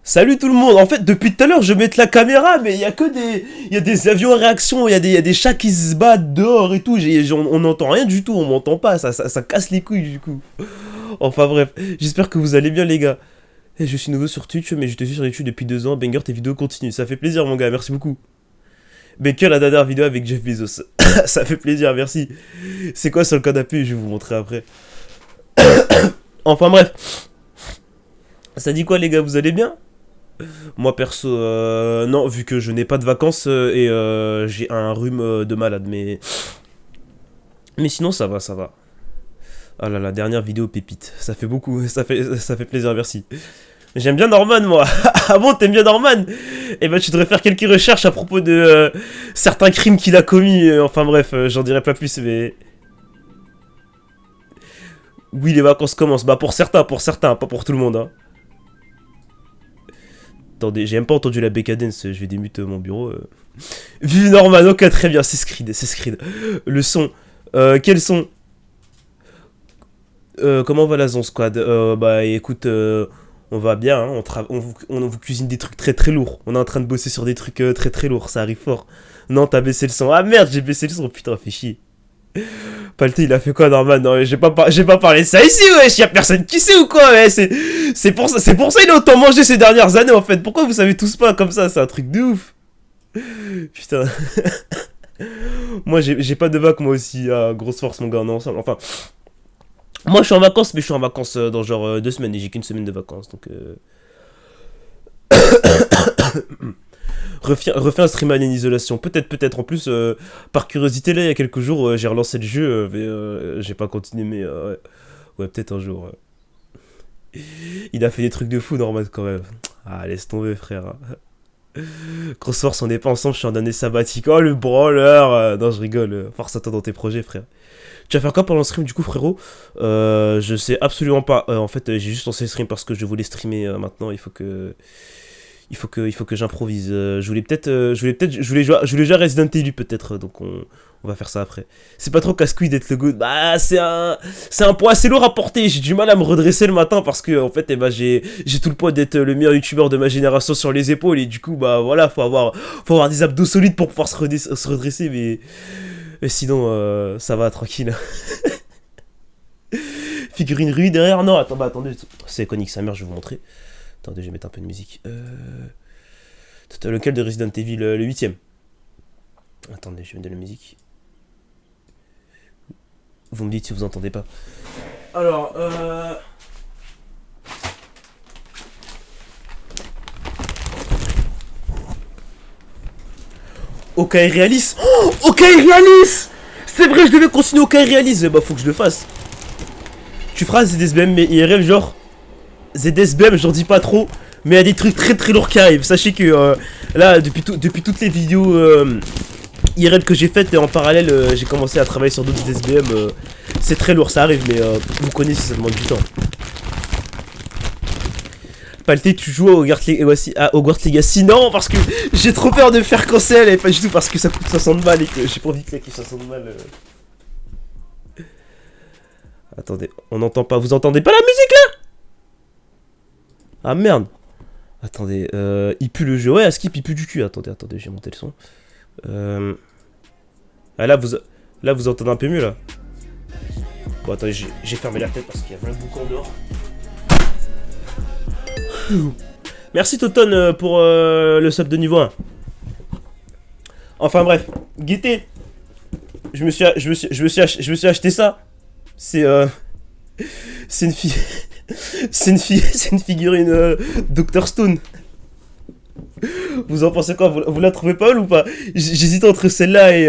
Salut tout le monde. En fait, depuis tout à l'heure, je mets la caméra, mais il y a que des, il y a des avions en réaction, il y a des chats qui se battent dehors et tout. On n'entend rien du tout, on m'entend pas, ça casse les couilles du coup. Enfin bref, j'espère que vous allez bien les gars. Et je suis nouveau sur Twitch, mais je te suis sur YouTube depuis 2 ans. Banger, tes vidéos continuent, ça fait plaisir mon gars, merci beaucoup. Baker, la dernière vidéo avec Jeff Bezos, ça fait plaisir, merci. C'est quoi sur le canapé? Je vais vous montrer après. Enfin bref, ça dit quoi les gars, vous allez bien? Moi perso, non, vu que je n'ai pas de vacances et j'ai un rhume de malade, mais sinon ça va, ça va. Ah là, la dernière vidéo pépite, ça fait beaucoup, ça fait plaisir, merci. J'aime bien Norman, moi. Ah bon, t'aimes bien Norman? Eh ben, tu devrais faire quelques recherches à propos de certains crimes qu'il a commis. Enfin bref, j'en dirai pas plus, mais... Oui, les vacances commencent. Bah pour certains, pas pour tout le monde, hein. Attendez, j'ai même pas entendu la bécadence, je vais démute mon bureau. Vive Norman, ok, très bien, c'est Screed, c'est Screed. Le son, quel son? Comment va la Zon Squad? Bah écoute, on va bien, hein, on vous cuisine des trucs très très lourds. On est en train de bosser sur des trucs très très lourds, ça arrive fort. Non, t'as baissé le son. Ah merde, j'ai baissé le son, putain, fait chier. Palté, il a fait quoi Norman? Non, j'ai pas parlé de ça ici, wesh, y'a personne qui sait ou quoi, ouais, c'est pour ça il a autant mangé ces dernières années en fait. Pourquoi vous savez tous pas comme ça? C'est un truc de ouf. Putain. Moi j'ai pas de vac moi aussi, ah, grosse force mon gars, on est ensemble. Enfin, moi je suis en vacances, mais je suis en vacances dans genre 2 semaines et j'ai qu'une semaine de vacances, donc refais un stream en isolation. Peut-être. En plus, par curiosité, là, il y a quelques jours, j'ai relancé le jeu, mais j'ai pas continué, mais ouais, peut-être un jour. Il a fait des trucs de fou, Norman, quand même. Ah, laisse tomber, frère. Grosse force, on n'est pas ensemble, je suis en année sabbatique. Oh, le brawler. Non, je rigole. Force à toi dans tes projets, frère. Tu vas faire quoi pendant le stream, du coup, frérot? Je sais absolument pas. En fait, j'ai juste lancé le stream parce que je voulais streamer maintenant. Il faut que j'improvise. Je voulais jouer à Resident Evil peut-être, donc on va faire ça après. C'est pas trop casse-couille d'être le goût. Bah, c'est un poids assez lourd à porter. J'ai du mal à me redresser le matin parce que, en fait, eh ben, j'ai tout le poids d'être le meilleur youtubeur de ma génération sur les épaules. Et du coup, bah voilà, faut avoir des abdos solides pour pouvoir se redresser. Mais sinon, ça va, tranquille. Figurine rue derrière. Non, attendez. C'est iconique, sa mère, je vais vous montrer. Attendez, je vais mettre un peu de musique. Lequel de Resident Evil? Le 8ème. Attendez, je vais mettre de la musique. Vous me dites si vous entendez pas. Alors, OK Realis. Oh, OK Realis. C'est vrai, je devais continuer OK Realis. Bah, faut que je le fasse. Tu feras ZSBM, mais IRL, genre... ZSBM, j'en dis pas trop, mais il y a des trucs très très lourds qui arrivent. Sachez que là, depuis toutes les vidéos IRL que j'ai faites, et en parallèle, j'ai commencé à travailler sur d'autres ZSBM. C'est très lourd, ça arrive, mais vous connaissez, ça demande du temps. Palté, tu joues à Hogwarts Legacy? Non, parce que j'ai trop peur de me faire cancel, et pas du tout parce que ça coûte 60 balles et que j'ai pas envie de claquer 60 balles. Attendez, on n'entend pas, vous entendez pas la musique là? Ah merde. Attendez, il pue le jeu. Ouais, à skip, il pue du cul. Attendez, j'ai monté le son. Ah là, vous entendez un peu mieux là. Bon, attendez, j'ai fermé la tête parce qu'il y a plein de boucans dehors. Merci Toton pour le sub de niveau 1. Enfin bref, guettez. Je me suis acheté ça. C'est une fille. C'est une figurine Dr Stone. Vous en pensez quoi? Vous la trouvez pas mal ou pas? J'hésite entre celle-là et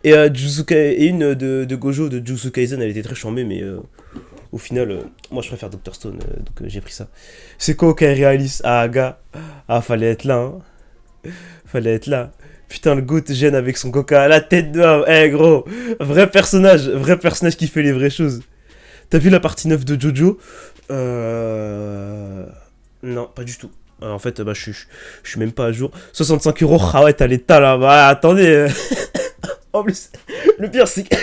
une de Gojo de Jujutsu Kaisen. Elle était très chambée, mais au final, moi je préfère Dr Stone, donc j'ai pris ça. C'est quoi OK Realis? Ah gars, ah fallait être là, hein. Fallait être là. Putain, le goat gêne avec son coca à la tête de... Eh gros, vrai personnage qui fait les vraies choses. T'as vu la partie 9 de Jojo? Non, pas du tout. En fait, bah, je suis même pas à jour. 65 €. Ah ouais, t'as l'état là. Bah, attendez. En plus, le pire, c'est que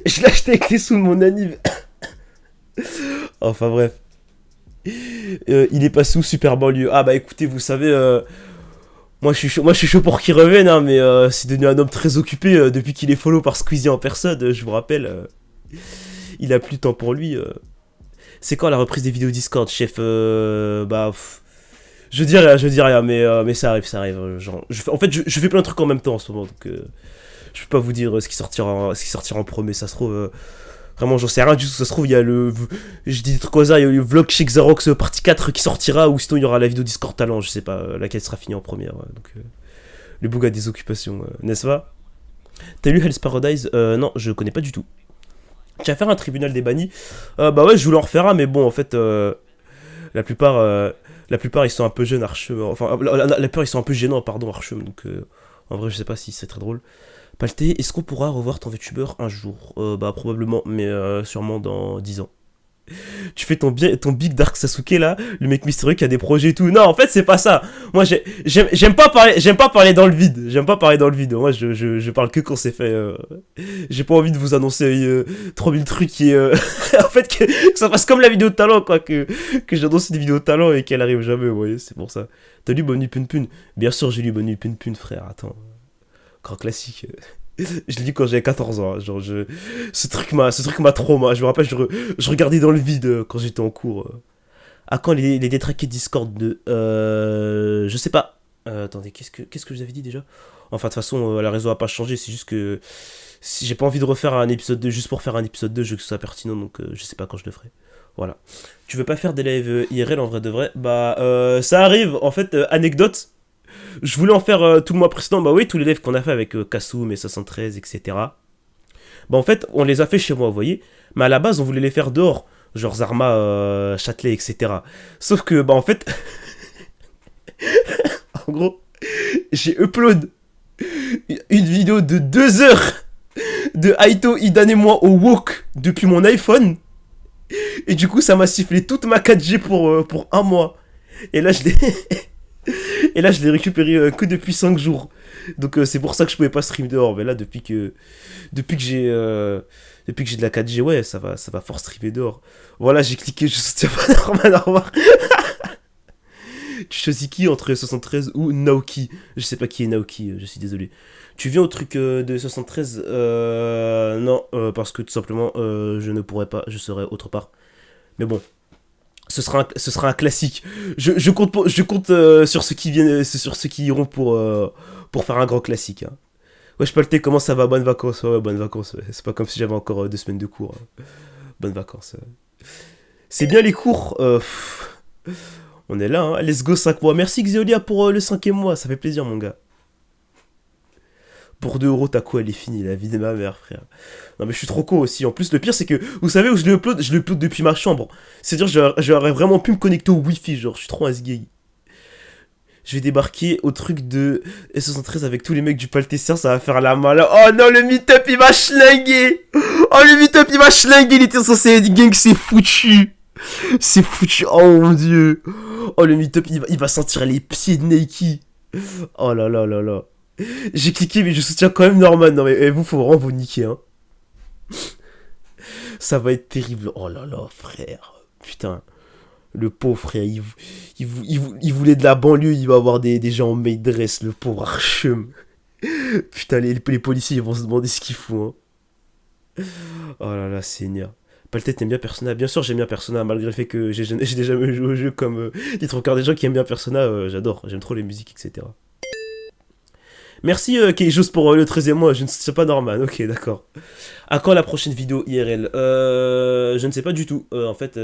je l'ai acheté avec les sous de mon anniv. Enfin, bref. Il est passé où, super banlieue? Ah bah écoutez, vous savez, moi je suis chaud pour qu'il revienne, hein, mais c'est devenu un homme très occupé depuis qu'il est follow par Squeezie en personne, je vous rappelle. Il a plus de temps pour lui. C'est quand la reprise des vidéos Discord, chef? Bah... je dis rien, mais ça arrive, ça arrive. Genre, en fait, je fais plein de trucs en même temps en ce moment, donc je peux pas vous dire ce qui sortira en premier. Ça se trouve, vraiment, j'en sais rien du tout. Ça se trouve, il y a je dis des trucs comme ça, il y a le vlog chez Xerox partie 4 qui sortira, ou sinon il y aura la vidéo Discord Talent, je sais pas, laquelle sera finie en première. Ouais, donc, le bug a des occupations, n'est-ce pas? T'as lu Hell's Paradise? Non, je connais pas du tout. Tu vas faire un tribunal des bannis? Bah ouais, je voulais en refaire un, mais bon, en fait, la plupart, la plupart ils sont un peu jeunes, Archem. Enfin, la plupart ils sont un peu gênants, pardon, Archem. Donc, en vrai, je sais pas si c'est très drôle. Palté, est-ce qu'on pourra revoir ton VTuber un jour? Bah, probablement, mais sûrement dans 10 ans. Tu fais ton Big Dark Sasuke là, le mec mystérieux qui a des projets et tout. Non, en fait, c'est pas ça. Moi, j'aime pas parler dans le vide. J'aime pas parler dans le vide. Moi, je parle que quand c'est fait. J'ai pas envie de vous annoncer 3000 trucs et en fait que ça passe comme la vidéo de talent quoi, que j'annonce une vidéo de talent et qu'elle arrive jamais. Vous voyez, c'est pour ça. T'as lu Bonne Nuit Pun Pun? Bien sûr, j'ai lu Bonne Nuit Pun Pun, frère. Attends, grand classique. Je l'ai lu quand j'avais 14 ans, hein. Genre ce truc m'a trop mal. Je me rappelle, je regardais dans le vide quand j'étais en cours. À quand les détraqués Discord de je sais pas. Attendez, qu'est-ce que je vous avais dit déjà? Enfin, de toute façon, la raison a pas changé, c'est juste que si j'ai pas envie de refaire un épisode 2 juste pour faire un épisode 2, je veux que ce soit pertinent, donc je sais pas quand je le ferai. Voilà. Tu veux pas faire des lives IRL en vrai de vrai? Bah, ça arrive, en fait, anecdote. Je voulais en faire tout le mois précédent, bah oui, tous les lives qu'on a fait avec Kassoum et 73, etc. Bah en fait, on les a fait chez moi, vous voyez. Mais à la base, on voulait les faire dehors, genre Zarma, Châtelet, etc. Sauf que, bah en fait, en gros, j'ai upload une vidéo de 2 heures de Aito, Idan et moi au wok depuis mon iPhone. Et du coup, ça m'a sifflé toute ma 4G pour un mois. Et là, je l'ai... Et là, je l'ai récupéré que depuis 5 jours. Donc, c'est pour ça que je pouvais pas stream dehors. Mais là, depuis que j'ai de la 4G, ouais, ça va fort streamer dehors. Voilà, j'ai cliqué, je soutiens pas Norman, au revoir. Tu choisis qui entre 73 ou Naoki? Je sais pas qui est Naoki, je suis désolé. Tu viens au truc de 73? Non, parce que tout simplement, je ne pourrais pas, je serais autre part. Mais bon, ce sera un classique. Je compte sur ceux qui viennent, sur ceux qui iront pour faire un grand classique. Hein. Ouais, je peux le thé, comment ça va? Bonnes vacances, ouais, bonnes vacances. Ouais. C'est pas comme si j'avais encore 2 semaines de cours. Hein. Bonnes vacances. C'est bien les cours. On est là, hein. Let's go 5 mois. Merci Xeolia pour le 5e mois, ça fait plaisir mon gars. Pour 2 euros, ta quoi, elle est finie, la vie de ma mère, frère. Non, mais je suis trop con aussi. En plus, le pire, c'est que, vous savez où je le upload depuis ma chambre. C'est-à-dire, j'aurais vraiment pu me connecter au Wi-Fi, genre, je suis trop asgay. Je vais débarquer au truc de S73 avec tous les mecs du Paltessien, ça va faire la malade. Oh non, le meet-up, il m'a schlingué. Oh, le meet-up, il m'a schlingué, il était censé être gang, c'est foutu. C'est foutu, oh mon dieu. Oh, le meet-up, il va sentir les pieds de Nike. Oh là là là là. J'ai cliqué, mais je soutiens quand même Norman. Non, mais vous, faut vraiment vous niquer, hein. Ça va être terrible. Oh là là, frère. Putain. Le pauvre frère, il voulait de la banlieue, il va avoir des gens en maid dress, le pauvre Archem. Putain, les policiers ils vont se demander ce qu'ils font. Hein. Oh là là, Seigneur. Paltet, t'aimes bien Persona? Bien sûr, j'aime bien Persona, malgré le fait que j'ai jamais joué au jeu comme les trois quarts des gens qui aiment bien Persona, j'adore, j'aime trop les musiques, etc. Merci Keijos pour le 13e mois, je ne sais pas Norman, ok d'accord. À quand la prochaine vidéo IRL? Je ne sais pas du tout, en fait,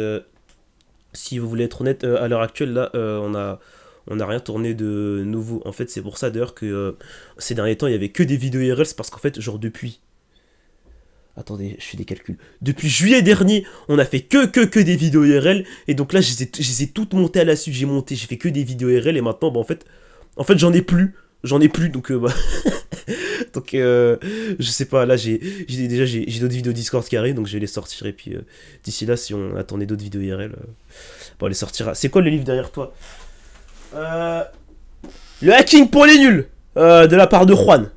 si vous voulez être honnête, à l'heure actuelle, là, on a rien tourné de nouveau. En fait, c'est pour ça d'ailleurs que ces derniers temps, il y avait que des vidéos IRL, c'est parce qu'en fait, genre depuis... Attendez, je fais des calculs. Depuis juillet dernier, on a fait que des vidéos IRL, et donc là, je les ai toutes montées à la suite, j'ai fait que des vidéos IRL, et maintenant, bah, en fait, j'en ai plus, donc, bah... donc, je sais pas, là, j'ai d'autres vidéos Discord qui arrivent, donc je vais les sortir, et puis, d'ici là, si on attendait d'autres vidéos IRL, bon, on les sortira. C'est quoi le livre derrière toi? Le hacking pour les nuls, de la part de Juan.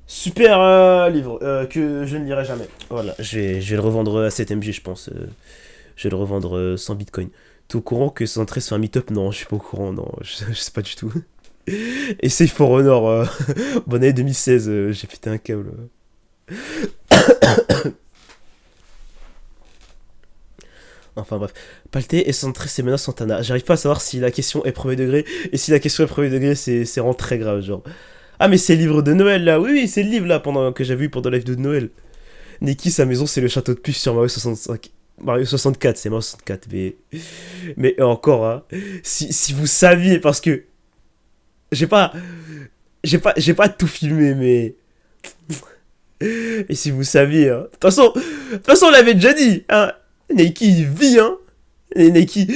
Super livre, que je ne lirai jamais. Voilà, je vais le revendre à 7MG, je pense. Je vais le revendre 100 bitcoins. T'es au courant que 113 fait un meet-up? Non, je suis pas au courant, non, je sais pas du tout. Essaye For Honor, bonne année 2016, j'ai pété un câble. Enfin bref. Palté et 113 c'est maintenant Santana. J'arrive pas à savoir si la question est premier degré, et si la question est premier degré, c'est vraiment très grave, genre. Ah mais c'est le livre de Noël là, oui oui c'est le livre là que j'avais vu pendant la vidéo de Noël. Neki, sa maison c'est le château de Puce sur Mario 65. Mario 64, c'est Mario 64, mais encore, hein, si vous saviez, parce que j'ai pas, j'ai pas tout filmé, mais et si vous saviez, hein, de toute façon, on l'avait déjà dit, hein, Neki il vit, hein, et Neki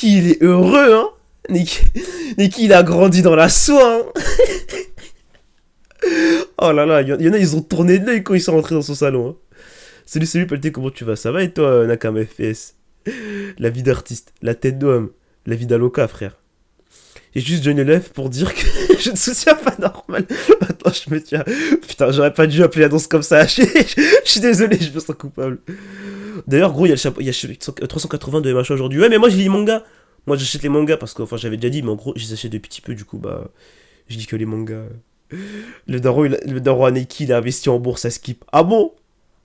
il est heureux, hein, Neki il a grandi dans la soie, hein. Oh là là, y en a ils ont tourné de l'œil quand ils sont rentrés dans son salon, hein. Salut Pelté, comment tu vas? Ça va et toi, Nakama FPS? La vie d'artiste, la tête d'homme, la vie d'Aloca, frère. J'ai juste joint l'élève pour dire que je ne soutiens pas normal. Attends, je me tiens. Putain, j'aurais pas dû appeler la danse comme ça. Je suis désolé, je me sens coupable. D'ailleurs, gros, il y a le chapeau, il y a 380 de MH aujourd'hui. Ouais, mais moi, je lis les mangas. Moi, j'achète les mangas parce que, enfin, j'avais déjà dit, mais en gros, je les achète depuis petit peu, du coup, bah, je dis que les mangas. Le daron Aneki, il a investi en bourse à Skip. Ah bon?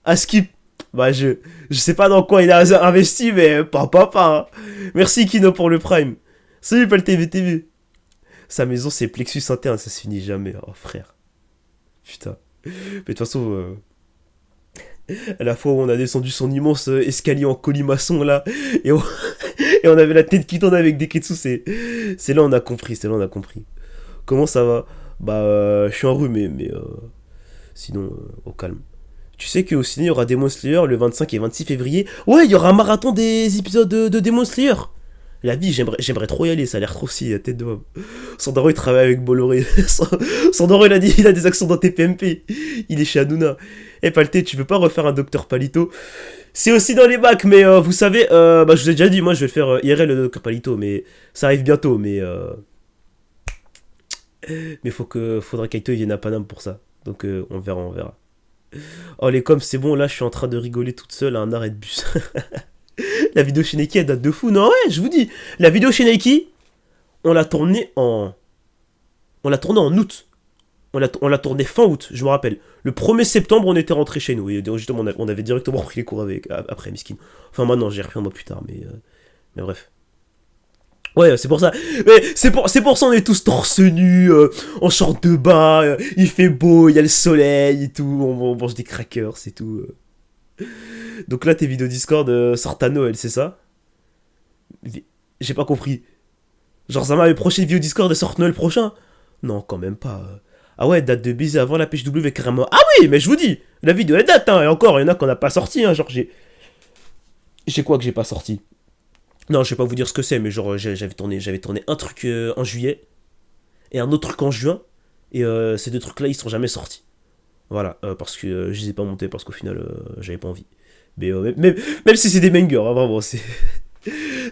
À Skip? Bah, je sais pas dans quoi il a investi, mais pas. Hein. Merci Kino pour le Prime. Salut Pelté VTV. Sa maison, c'est Plexus interne, ça se finit jamais. Oh frère. Putain. Mais de toute façon, à la fois où on a descendu son immense escalier en colimaçon là, et on, et on avait la tête qui tourne avec des ketsu, c'est là on a compris, Comment ça va? Bah, je suis enrhumé, mais sinon, au calme. Tu sais qu'au ciné, il y aura Demon Slayer le 25 et 26 février. Ouais, il y aura un marathon des épisodes de Demon Slayer. La vie, j'aimerais trop y aller, ça a l'air trop si, tête de homme. Sandaro, il travaille avec Bolloré. Sandaro, il a des accents dans TPMP. Il est chez Hanouna. Eh, Palté, tu veux pas refaire un Docteur Palito? C'est aussi dans les bacs, mais vous savez, bah, je vous ai déjà dit, moi, je vais faire IRL le Docteur Palito, mais ça arrive bientôt, mais faudra qu'Aito il vienne à Paname pour ça. Donc, on verra. Oh, les coms, c'est bon, là, je suis en train de rigoler toute seule à un arrêt de bus. La vidéo chez Nike, elle date de fou. Non, ouais, je vous dis. La vidéo chez Nike, on l'a tournée en août. On l'a tournée fin août, je me rappelle. Le 1er septembre, on était rentré chez nous. Et justement, on avait directement pris les cours après Miskin. Enfin, maintenant, j'ai repris un mois plus tard, mais bref. Ouais, c'est pour ça. Mais c'est pour ça on est tous torse nu, en short de bain, il fait beau, il y a le soleil et tout, on mange des crackers et tout. Donc là, tes vidéos Discord sortent à Noël, c'est ça? J'ai pas compris. Genre, ça m'a les prochaines vidéos Discord elles sortent Noël prochain? Non, quand même pas. Ah ouais, date de baiser avant la pêche W carrément. Ah oui, mais je vous dis, la vidéo elle date, hein, et encore, il y en a qu'on n'a pas sorti, hein, genre j'ai quoi que j'ai pas sorti? Non, je vais pas vous dire ce que c'est, mais genre j'avais tourné un truc en juillet et un autre truc en juin, et ces deux trucs là ils sont jamais sortis. Voilà, parce que je les ai pas montés parce qu'au final j'avais pas envie. Mais même si c'est des bangers, hein, vraiment, c'est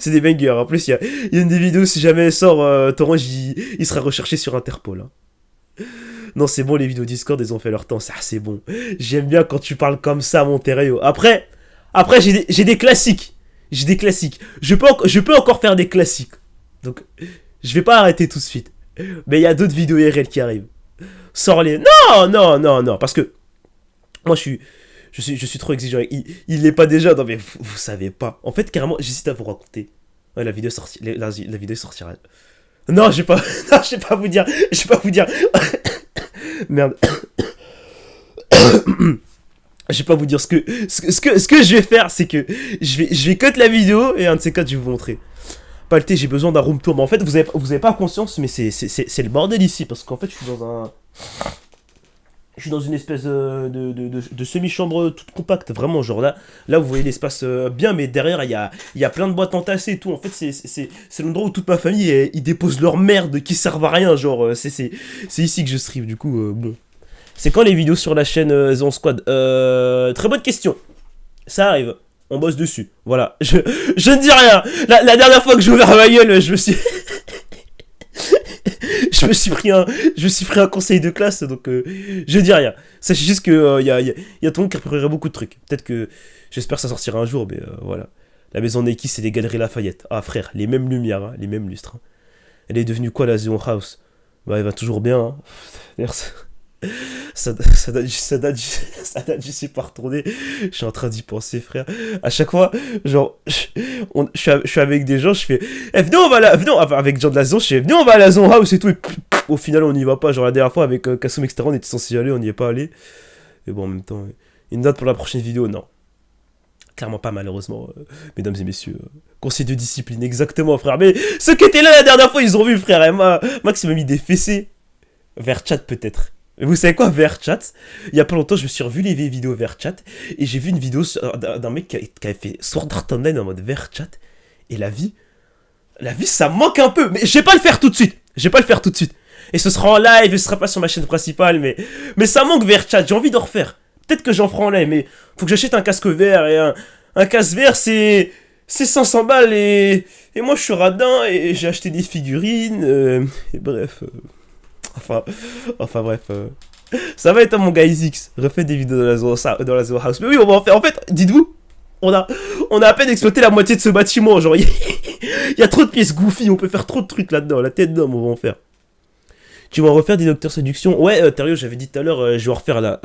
des bangers. En plus, il y a une des vidéos, si jamais elle sort, Torange il sera recherché sur Interpol. Hein. Non, c'est bon, les vidéos Discord, elles ont fait leur temps, ça c'est bon. J'aime bien quand tu parles comme ça, Monterrey. Après j'ai des classiques. Je peux encore faire des classiques. Donc, je vais pas arrêter tout de suite. Mais il y a d'autres vidéos RL qui arrivent. Sors-les. Non, parce que moi je suis trop exigeant. Il l'est pas déjà. Non mais vous savez pas. En fait, carrément, j'hésite à vous raconter. Ouais, la vidéo sortira. Non, je vais pas vous dire. Merde. Je vais pas vous dire ce que je vais faire, c'est que je vais cut la vidéo et un de ces quatre je vais vous montrer. Palté, j'ai besoin d'un room tour. Mais en fait, vous avez pas conscience, mais c'est le bordel ici parce qu'en fait, je suis dans une espèce de semi-chambre toute compacte, vraiment, genre là vous voyez l'espace bien, mais derrière il y a plein de boîtes entassées et tout. En fait, c'est l'endroit où toute ma famille ils déposent leur merde qui servent à rien, genre c'est ici que je stream, du coup bon. C'est quand les vidéos sur la chaîne Zone Squad? Très bonne question. Ça arrive. On bosse dessus. Voilà. Je ne dis rien. La dernière fois que j'ai ouvert ma gueule, je me suis... je me suis pris un conseil de classe, donc je dis rien. Sachez juste que y a tout le monde qui repréparerait beaucoup de trucs. Peut-être que... J'espère que ça sortira un jour, mais voilà. La maison Nike, c'est les Galeries Lafayette. Ah, frère, les mêmes lumières, hein, les mêmes lustres. Hein. Elle est devenue quoi, la Zion House? Bah, elle va toujours bien. Hein. D'ailleurs, ça date, je sais pas retourner. Je suis en train d'y penser, frère. À chaque fois, genre, je suis avec des gens, je fais, eh, venez, on va là, venez, enfin, avec des gens de la zone, je fais, venez, on va à la zone house et tout. Et au final, on n'y va pas. Genre, la dernière fois, avec Kassoum, etc., on était censé y aller, on n'y est pas allé. Mais bon, en même temps, une date pour la prochaine vidéo, non. Clairement pas, malheureusement, mesdames et messieurs. Conseil de discipline, exactement, frère. Mais ceux qui étaient là la dernière fois, ils ont vu, frère. Et Max m'a mis des fessées. Vers chat, peut-être. Mais vous savez quoi, vers chat? Il y a pas longtemps, je me suis revu les vieilles vidéos vers chat. Et j'ai vu une vidéo d'un mec qui avait fait Sword Art Online en mode vers chat. Et la vie, ça me manque un peu. Mais je vais pas le faire tout de suite. Et ce sera en live, et ce sera pas sur ma chaîne principale. Mais ça manque vers chat. J'ai envie d'en refaire. Peut-être que j'en ferai en live, mais faut que j'achète un casque vert. Et un casque vert, c'est 500 balles. Et moi, je suis radin. Et j'ai acheté des figurines. Et bref. Enfin bref. Ça va être mon gars X. Refait des vidéos dans la Zoo House. Mais oui, on va en faire. En fait, dites-vous, on a à peine exploité la moitié de ce bâtiment. Genre, il y a trop de pièces goofy. On peut faire trop de trucs là-dedans. La tête d'homme, on va en faire. Tu vas en refaire des Docteurs Séduction? Ouais, Thériault, j'avais dit tout à l'heure, je vais en refaire là.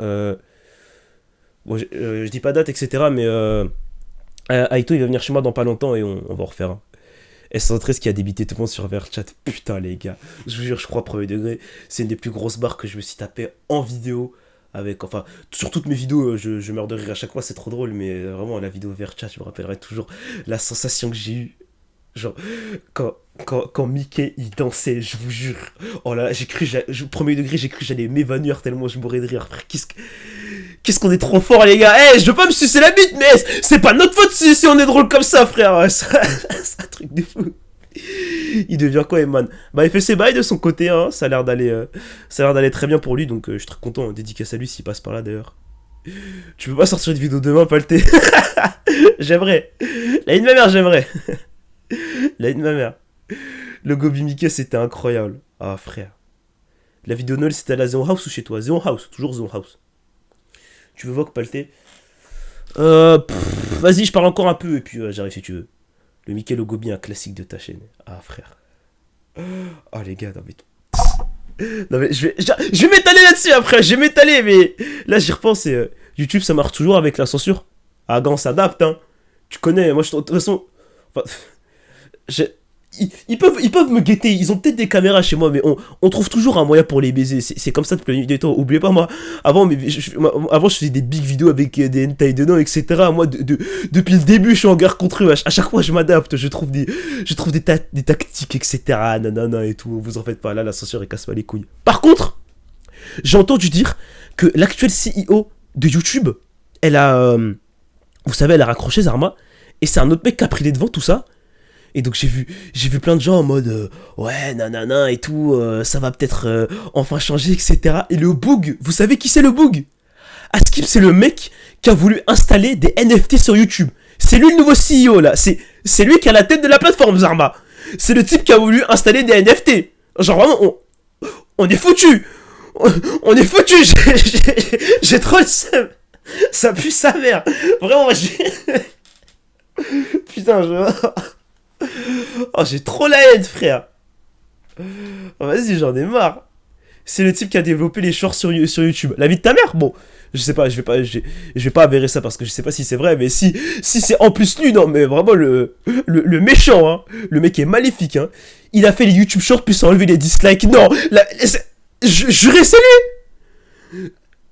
Bon, je dis pas date, etc. Mais Aito, il va venir chez moi dans pas longtemps et on va en refaire un. S113 qui a débité tout le monde sur Verchat. Putain, les gars. Je vous jure, je crois, premier degré. C'est une des plus grosses barres que je me suis tapé en vidéo. Enfin, sur toutes mes vidéos, je meurs de rire à chaque fois, c'est trop drôle. Mais vraiment, la vidéo Verchat, je me rappellerai toujours la sensation que j'ai eue. Genre, quand Mickey, il dansait, je vous jure. Oh là là, premier degré, j'ai cru que j'allais m'évanouir tellement je mourrais de rire. Frère, qu'est-ce qu'on est trop fort, les gars. Eh, je veux pas me sucer la bite, mais c'est pas notre faute si on est drôle comme ça, frère. C'est un truc de fou. Il devient quoi, Eman? Bah, il fait ses bails de son côté, hein. Ça a l'air d'aller très bien pour lui, donc je suis très content. Dédicace à lui s'il passe par là, d'ailleurs. Tu peux pas sortir une vidéo demain, Palté? J'aimerais. La vie de ma mère, j'aimerais. La vie de ma mère. Le Gobi Mickey, c'était incroyable. Ah, frère. La vidéo Noël, c'était à la Zone House ou chez toi? Zone House, toujours Zone House. Tu veux voir que Palté? Vas-y, je parle encore un peu et puis j'arrive si tu veux. Le Mickey, le Gobi, un classique de ta chaîne. Ah, frère. Oh, les gars, non mais je vais m'étaler là-dessus après, je vais m'étaler, mais là j'y repense et YouTube ça marche toujours avec la censure. Ah, gars, on s'adapte, hein. Tu connais, moi de toute façon. Enfin, ils peuvent me guetter, ils ont peut-être des caméras chez moi, mais on trouve toujours un moyen pour les baiser. C'est comme ça depuis la nuit des temps. Oubliez pas, moi, avant je faisais des big vidéos avec des hentai dedans, etc. Moi, depuis le début, je suis en guerre contre eux. À chaque fois, je m'adapte, je trouve des tactiques, etc. Nanana et tout. Vous en faites pas, là, la censure, elle casse pas les couilles. Par contre, j'ai entendu dire que l'actuelle CEO de YouTube, elle a. Vous savez, elle a raccroché Zarma, et c'est un autre mec qui a pris les devants, tout ça. Et donc j'ai vu plein de gens en mode ouais nanana et tout, ça va peut-être enfin changer, etc. Et le Boog, vous savez qui c'est le Boog? Askip, c'est le mec qui a voulu installer des NFT sur YouTube. C'est lui le nouveau CEO là, c'est lui qui a la tête de la plateforme Zarma. C'est le type qui a voulu installer des NFT. Genre vraiment, on est foutu. On est foutu. J'ai trop le seum. Ça pue sa mère. Vraiment, putain, oh, j'ai trop la haine, frère. Oh, vas-y, j'en ai marre. C'est le type qui a développé les shorts sur YouTube. La vie de ta mère? Bon, je sais pas, je vais pas avérer ça parce que je sais pas si c'est vrai, mais si c'est en plus lui, non, mais vraiment le méchant, hein. Le mec est maléfique, hein. Il a fait les YouTube shorts puis s'est enlevé les dislikes. Non, jurez, c'est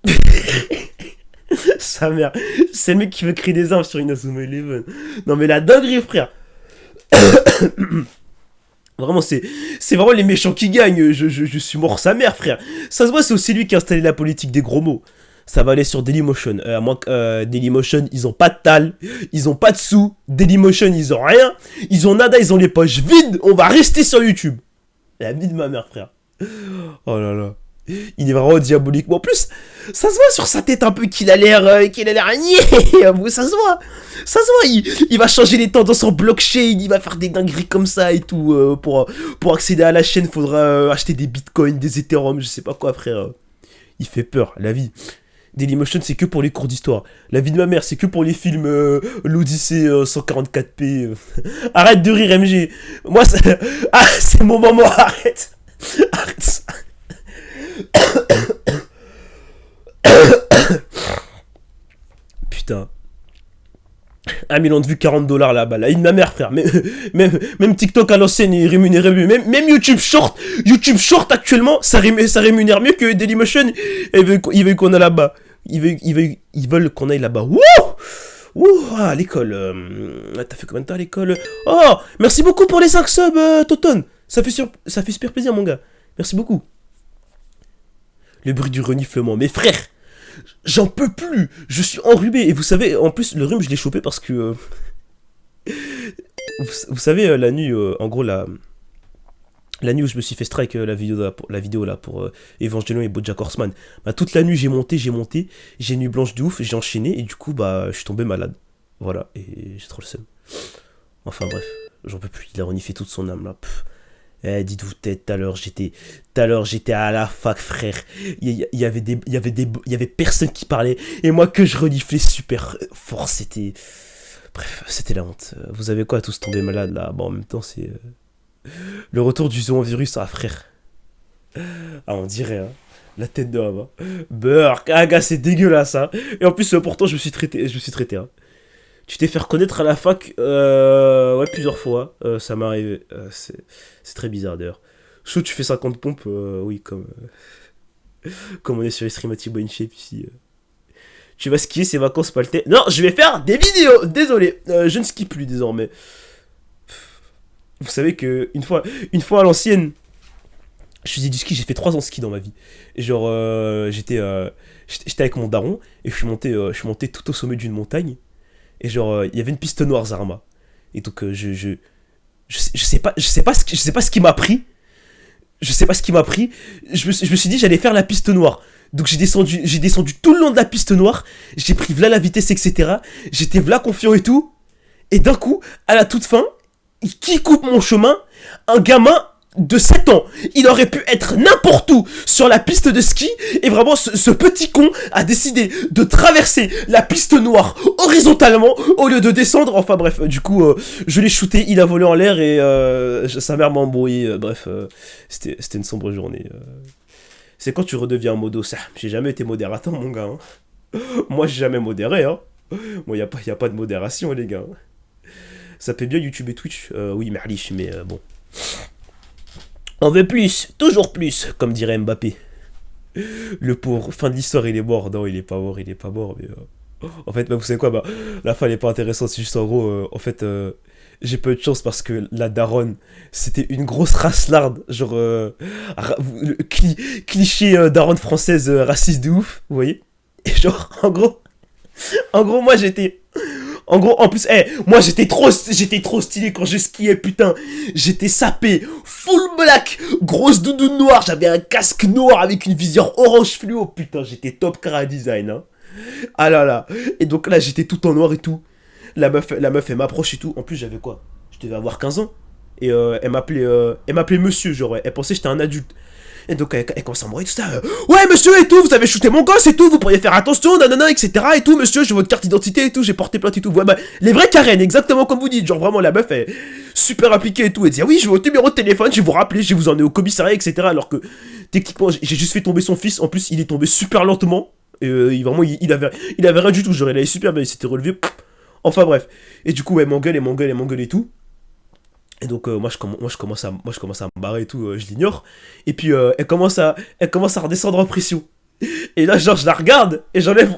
lui. Sa mère. C'est le mec qui veut créer des armes sur Inazuma Eleven. Non, mais la dinguerie, frère. Vraiment, c'est vraiment les méchants qui gagnent. Je suis mort sa mère, frère. Ça se voit, c'est aussi lui qui a installé la politique des gros mots. Ça va aller sur Dailymotion. À moins que Dailymotion, ils ont pas de tal, ils ont pas de sous. Dailymotion, ils ont rien. Ils ont nada, ils ont les poches vides. On va rester sur YouTube. La vie de ma mère, frère. Oh là là. Il est vraiment diabolique. Mais en plus, ça se voit sur sa tête un peu qu'il a l'air niais. Ça se voit. Il va changer les tendances en blockchain. Il va faire des dingueries comme ça et tout. Pour accéder à la chaîne, faudra acheter des bitcoins, des Ethereum, je sais pas quoi, frère. Il fait peur, la vie. Dailymotion, c'est que pour les cours d'histoire. La vie de ma mère, c'est que pour les films l'Odyssée 144p. Arrête de rire, MG. Moi, ah, c'est mon moment, arrête. Arrête ça. Putain. 1 million de vues, $40 là-bas. La vie de ma mère, frère. Même TikTok à l'ancienne, il rémunère mieux. Même YouTube Short actuellement, ça rémunère mieux que Dailymotion. Ils veulent qu'on aille là-bas. Ils veulent qu'on aille là-bas. Wouh! Ouh, ah, à l'école. T'as fait combien de temps à l'école? Oh, merci beaucoup pour les 5 subs, Toton. Ça fait super plaisir, mon gars. Merci beaucoup. Le bruit du reniflement. Mais frère, j'en peux plus. Je suis enrhumé. Et vous savez, en plus, le rhume, je l'ai chopé parce que... vous savez, la nuit, en gros, la nuit où je me suis fait strike la vidéo là pour Evangelion et Bojack Horseman, bah, toute la nuit j'ai monté, j'ai nuit blanche de ouf, j'ai enchaîné et du coup bah je suis tombé malade. Voilà, et j'ai trop le seum. Enfin bref, j'en peux plus, il a reniflé toute son âme là. Eh, dites-vous tête, tout à l'heure j'étais à la fac, frère. Il y avait personne qui parlait et moi que je reniflais super fort, c'était... Bref, c'était la honte. Vous avez quoi à tous tomber malade là? Bon, en même temps c'est... Le retour du zoovirus, ah frère. Ah, on dirait, hein. La tête de homme, hein. Beurre, caga, c'est dégueulasse, hein. Et en plus, pourtant, je me suis traité, hein. Tu t'es fait reconnaître à la fac, ouais, plusieurs fois. Ça m'est arrivé. C'est très bizarre, d'ailleurs. Chou, tu fais 50 pompes, oui, comme on est sur Extremity Bone Shape ici. Tu vas skier ces vacances, pas le thé. Non, je vais faire des vidéos, désolé. Je ne skie plus désormais. Vous savez que une fois à l'ancienne, je faisais du ski, j'ai fait 3 ans de ski dans ma vie. Et genre, j'étais avec mon daron et je suis monté tout au sommet d'une montagne. Et genre, il y avait une piste noire Zarma. Et donc, je sais pas ce qui m'a pris. Je sais pas ce qui m'a pris. Je me suis dit j'allais faire la piste noire. Donc j'ai descendu tout le long de la piste noire. J'ai pris v'là la vitesse, etc. J'étais v'là confiant et tout. Et d'un coup, à la toute fin, qui coupe mon chemin? Un gamin de 7 ans. Il aurait pu être n'importe où sur la piste de ski. Et vraiment, ce petit con a décidé de traverser la piste noire horizontalement au lieu de descendre. Enfin bref, du coup, je l'ai shooté, il a volé en l'air et sa mère m'a embrouillé. Bref, c'était une sombre journée. C'est quand tu redeviens modo. Ça, j'ai jamais été modérateur, mon gars. Hein. Moi, j'ai jamais modéré. Hein. Moi, y a pas de modération, les gars. Ça paie bien YouTube et Twitch. Oui, merlich, mais bon. On veut plus, toujours plus, comme dirait Mbappé. Le pauvre, fin de l'histoire, il est mort. Non, il est pas mort, mais... En fait, bah, vous savez quoi, bah, la fin, elle est pas intéressante. C'est juste, en gros, en fait, j'ai pas eu de chance parce que la daronne, c'était une grosse racelarde. Genre, cliché daronne française raciste de ouf, vous voyez. Et genre, en gros, moi, j'étais... En gros, en plus, moi j'étais trop stylé quand je skiais, putain. J'étais sapé, full black, grosse doudoune noire, j'avais un casque noir avec une visière orange fluo, putain, j'étais top cara design, hein. Ah là là. Et donc là, j'étais tout en noir et tout. La meuf, elle m'approche et tout. En plus, j'avais quoi? Je devais avoir 15 ans. Et elle m'appelait monsieur, genre, elle pensait que j'étais un adulte. Et donc elle commence à mourir tout ça. Ouais monsieur et tout, vous avez shooté mon gosse et tout, vous pourriez faire attention, nanana, etc. et tout, monsieur, j'ai votre carte d'identité et tout, j'ai porté plainte et tout. Ouais, bah, les vrais Karen, exactement comme vous dites. Genre vraiment la meuf est super appliquée et tout. Elle dit ah oui, j'ai votre numéro de téléphone, je vais vous rappeler, je vais vous emmener au commissariat, etc. Alors que techniquement j'ai juste fait tomber son fils. En plus il est tombé super lentement. Et vraiment il avait rien du tout. Genre il avait super bien, il s'était relevé. Enfin bref. Et du coup elle m'engueule et tout. Et donc moi je commence à me barrer et tout, je l'ignore. Et puis elle commence à redescendre en pression. Et là genre je la regarde et j'enlève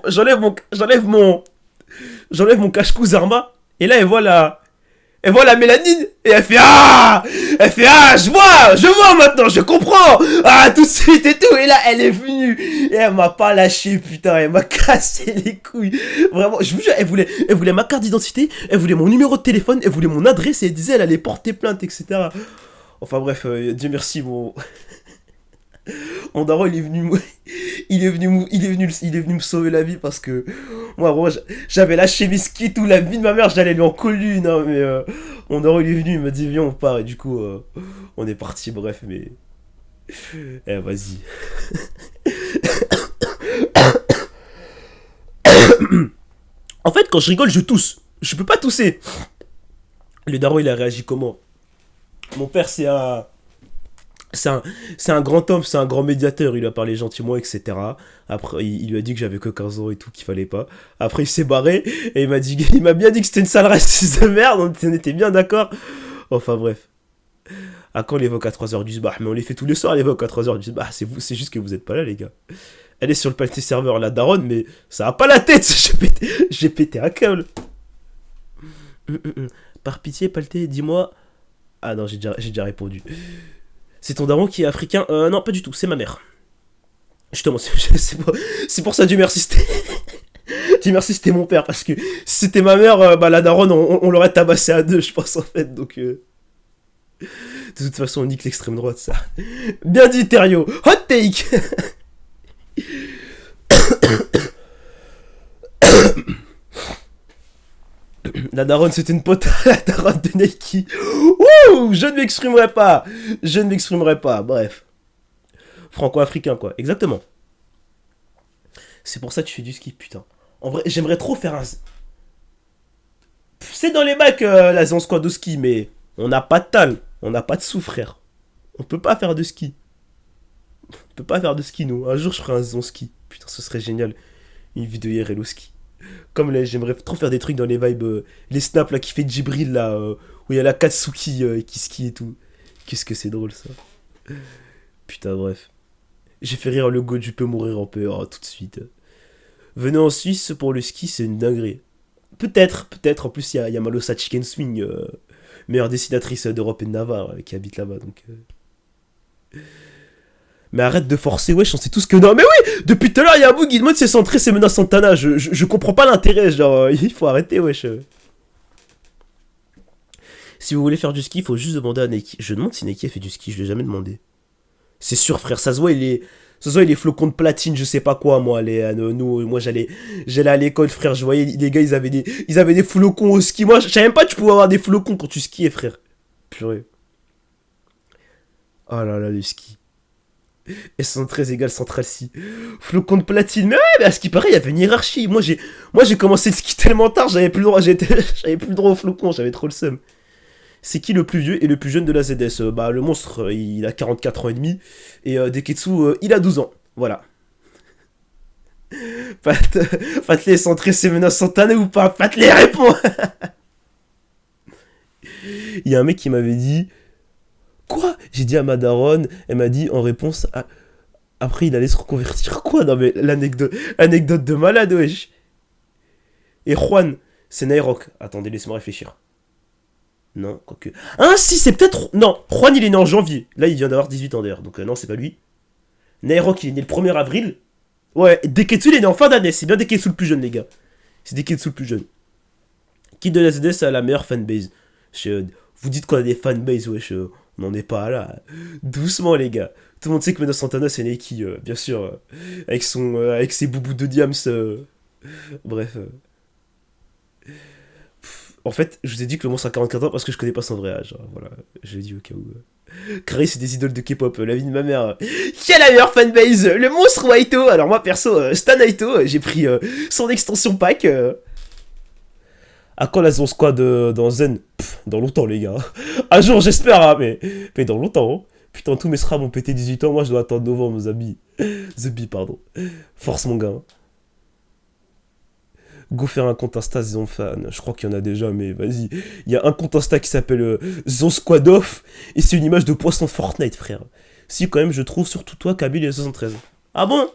mon cache-cou Zarma. Et là elle voit la mélanine et elle fait ah, je vois maintenant, je comprends, ah, tout de suite et tout. Et là elle est venue et elle m'a pas lâché, putain, elle m'a cassé les couilles, vraiment. Je vous jure, elle voulait ma carte d'identité, elle voulait mon numéro de téléphone, elle voulait mon adresse et elle disait elle allait porter plainte, etc. Enfin bref, Dieu merci, mon daron il est venu me sauver la vie parce que moi vraiment j'avais lâché mes skis, tout la vie de ma mère j'allais lui en coller une, hein, mais mon daron il est venu, il m'a dit viens on part et du coup on est parti, bref, mais vas-y. En fait, quand je rigole, je tousse. Je peux pas tousser. Le daron, il a réagi comment? Mon père, c'est un grand homme, c'est un grand médiateur, il lui a parlé gentiment, etc. Après, il lui a dit que j'avais que 15 ans et tout, qu'il fallait pas. Après, il s'est barré et il m'a bien dit que c'était une sale raciste de merde, on était bien d'accord. Enfin, bref. À quand l'évoque à 3h du sbah? Mais on les fait tous les soirs, l'évoque à 3h du sbah. C'est juste que vous êtes pas là, les gars. Elle est sur le palette serveur, la daronne, mais ça a pas la tête. J'ai pété un câble. Par pitié, Palté, dis-moi. Ah non, j'ai déjà répondu. C'est ton daron qui est africain? Non, pas du tout, c'est ma mère. Justement, c'est pour ça, Dieu merci, Dieu merci, c'était mon père, parce que si c'était ma mère, bah la daronne, on l'aurait tabassé à deux, je pense, en fait, donc... De toute façon, on nique l'extrême droite, ça. Bien dit, Thériault. Hot take. La daronne, c'était une pote. La daronne de Nike. Wouh, je ne m'exprimerai pas. Je ne m'exprimerai pas. Bref. Franco-africain, quoi. Exactement. C'est pour ça que tu fais du ski, putain. En vrai, j'aimerais trop faire un... C'est dans les bacs, la Zon Squad au ski, mais on n'a pas de tal. On n'a pas de sous, frère. On peut pas faire de ski. On peut pas faire de ski, nous. Un jour, je ferai un Zon ski. Putain, ce serait génial. Une vidéo IRL au ski. Comme là, j'aimerais trop faire des trucs dans les vibes. Les snaps là qui fait Djibril là. Où il y a la Katsuki qui skie et tout. Qu'est-ce que c'est drôle ça. Putain, bref. J'ai fait rire le go du peux mourir en paix. Oh, tout de suite. Venez en Suisse pour le ski, c'est une dinguerie. Peut-être. En plus, il y a Malosa Chicken Swing. Meilleure dessinatrice d'Europe et de Navarre qui habite là-bas. Donc. Mais arrête de forcer, wesh, on sait tous que non. Mais oui, depuis tout à l'heure, il y a un bout qui demande c'est centré, c'est menace Santana. Je comprends pas l'intérêt, genre, il faut arrêter, wesh. Si vous voulez faire du ski, il faut juste demander à Neki. Je demande si Neki a fait du ski, je l'ai jamais demandé. C'est sûr, frère, ça se voit, il est flocons de platine, je sais pas quoi, moi. Moi, j'allais à l'école, frère, je voyais les gars, ils avaient des flocons au ski. Moi, je savais même pas que tu pouvais avoir des flocons quand tu skiais, frère. Purée. Oh là là, le ski. S113 égale central si. Flocon de platine. Mais ouais, mais à ce qui paraît, il y avait une hiérarchie. Moi, j'ai commencé le ski tellement tard, j'avais plus le droit, j'avais plus le droit au flocon, j'avais trop le seum. C'est qui le plus vieux et le plus jeune de la ZS? Bah, le monstre, il a 44 ans et demi. Et Deketsu, il a 12 ans. Voilà. Fatley est centré, c'est menace Santana ou pas? Fatley, réponds. Il y a un mec qui m'avait dit... Quoi? J'ai dit à ma daronne, elle m'a dit en réponse à... Après, il allait se reconvertir. Quoi? Non, mais l'anecdote de malade, wesh. Et Juan, c'est Nairok. Attendez, laissez-moi réfléchir. Non, quoique... Ah, si, c'est peut-être... Non, Juan, il est né en janvier. Là, il vient d'avoir 18 ans d'ailleurs, donc non, c'est pas lui. Nairok, il est né le 1er avril. Ouais, Deketsu, il est né en fin d'année. C'est bien Deketsu le plus jeune, les gars. C'est Deketsu le plus jeune. Qui de la ZS a la meilleure fanbase? Vous dites qu'on a des fanbases, wesh. On n'en est pas là. Doucement, les gars. Tout le monde sait que Menace Santana, c'est Neki, bien sûr. Avec ses boubous de diams. Bref. En fait, je vous ai dit que le monstre a 44 ans parce que je connais pas son vrai âge. Voilà, je l'ai dit au cas où. Carré, c'est des idoles de K-pop. La vie de ma mère. Qui a la meilleure fanbase? Le monstre ou Aito? Alors, moi, perso, Stan Aito, j'ai pris son extension pack. À quand la Zon Squad dans Zen? Dans longtemps, les gars. Un jour, j'espère, hein, mais dans longtemps. Hein. Putain, tous mes srabs ont pété 18 ans. Moi, je dois attendre novembre, Zabi, pardon. Force, mon gars. Go faire un compte Insta Zon Fan. Je crois qu'il y en a déjà, mais vas-y. Il y a un compte Insta qui s'appelle Zon Squad Off. Et c'est une image de poisson Fortnite, frère. Si, quand même, je trouve surtout toi, Kabil et 73. Ah bon?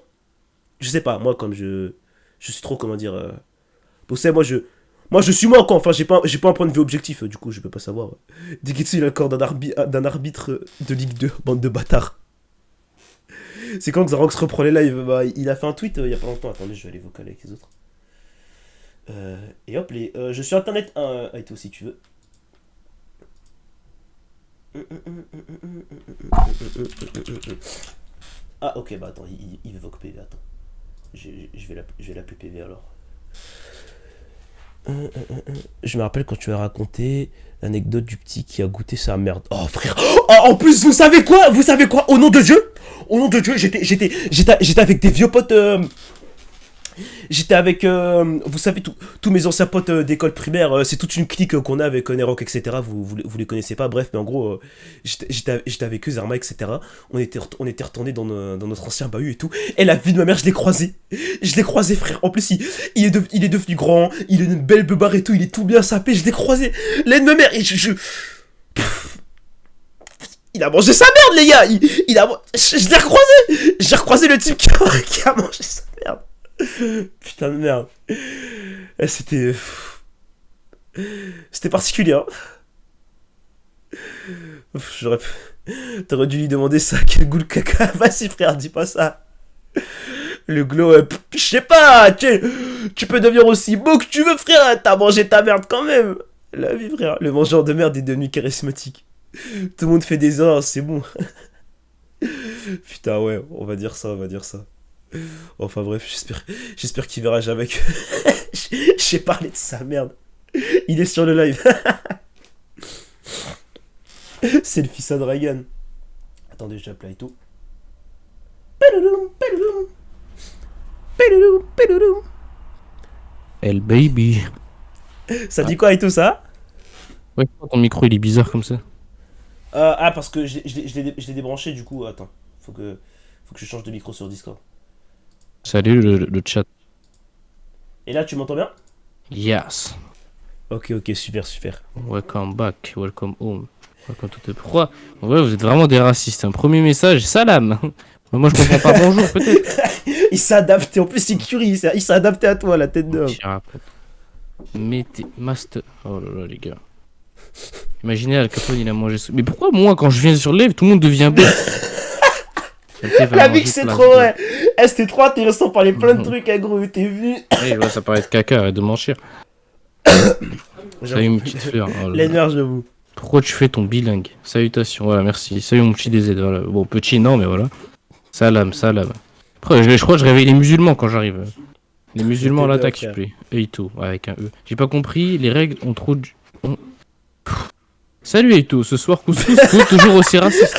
Je sais pas, moi, comme je suis trop, comment dire... Vous savez, moi, je suis moi encore. Enfin, j'ai pas un point de vue objectif, du coup, je peux pas savoir. Deketsu, il a le corps d'un arbitre de Ligue 2, bande de bâtards. C'est quand Xarox reprend les lives? Bah, il a fait un tweet il y a pas longtemps. Attendez, je vais aller vocal avec les autres. Et hop, je suis Internet 1, Aito, si tu veux. Ah, ok, bah attends, il évoque PV, attends. Je vais l'appeler PV alors. Je me rappelle quand tu as raconté l'anecdote du petit qui a goûté sa merde. Oh frère. Oh, en plus, vous savez quoi? Au nom de Dieu, j'étais avec des vieux potes. J'étais avec, vous savez, tous mes anciens potes d'école primaire, c'est toute une clique qu'on a avec Nerok, etc. Vous les connaissez pas, bref, mais en gros, j'étais avec eux, Zerma, etc. On était retournés dans notre ancien bahut et tout. Et la vie de ma mère, je l'ai croisé. Je l'ai croisé, frère. En plus, il est devenu grand, il a une belle beubare et tout, il est tout bien sapé, je l'ai croisé. La vie de ma mère, et il a mangé sa merde, les gars! Je l'ai recroisé! J'ai recroisé le type qui a mangé sa merde. Putain de merde. C'était. C'était particulier, hein. J'aurais. T'aurais dû lui demander ça. Quel goût le caca. Vas-y, frère, dis pas ça. Le glow, je sais pas. Tu peux devenir aussi beau que tu veux, frère. T'as mangé ta merde quand même. La vie, frère. Le mangeur de merde est devenu charismatique. Tout le monde fait des erreurs, c'est bon. Putain, ouais, on va dire ça. Enfin bref, j'espère qu'il verra jamais que j'ai parlé de sa merde. Il est sur le live. C'est le fils à Dragon. Attendez, j'appelle tout. El baby. Ça dit quoi et tout ça? Ouais, ton micro il est bizarre comme ça. Parce que je l'ai débranché du coup. Attends, faut que je change de micro sur Discord. Salut le chat. Et là, tu m'entends bien? Yes. Ok, super. Welcome back, welcome home. Welcome to the... Pourquoi? Ouais, vous êtes vraiment des racistes. Un premier message, salam. Moi je comprends pas bonjour peut-être. Il s'est adapté, en plus c'est curieux, il s'est adapté à toi, la tête d'homme. Mettez master. Oh là là, les gars. Imaginez Al Capone, il a mangé. Mais pourquoi moi, quand je viens sur le live, tout le monde devient bête? La vie que c'est trop vrai. C'était trop intéressant de parler plein de trucs, hein, gros, t'es vu. Ouais, ouais, ça paraît de caca, arrête de mentir. Salut, mon petit fleur. Oh l'énergie, j'avoue. Pourquoi tu fais ton bilingue? Salutations, voilà, merci. Salut, mon petit DZ. Voilà. Bon, petit, non, mais voilà. Salam. Après, je crois que je réveille les musulmans quand j'arrive. Les musulmans à l'attaque, s'il te plaît. Eito, avec un E. J'ai pas compris, les règles ont trop de. Salut Eito, ce soir couscous, toujours aussi raciste.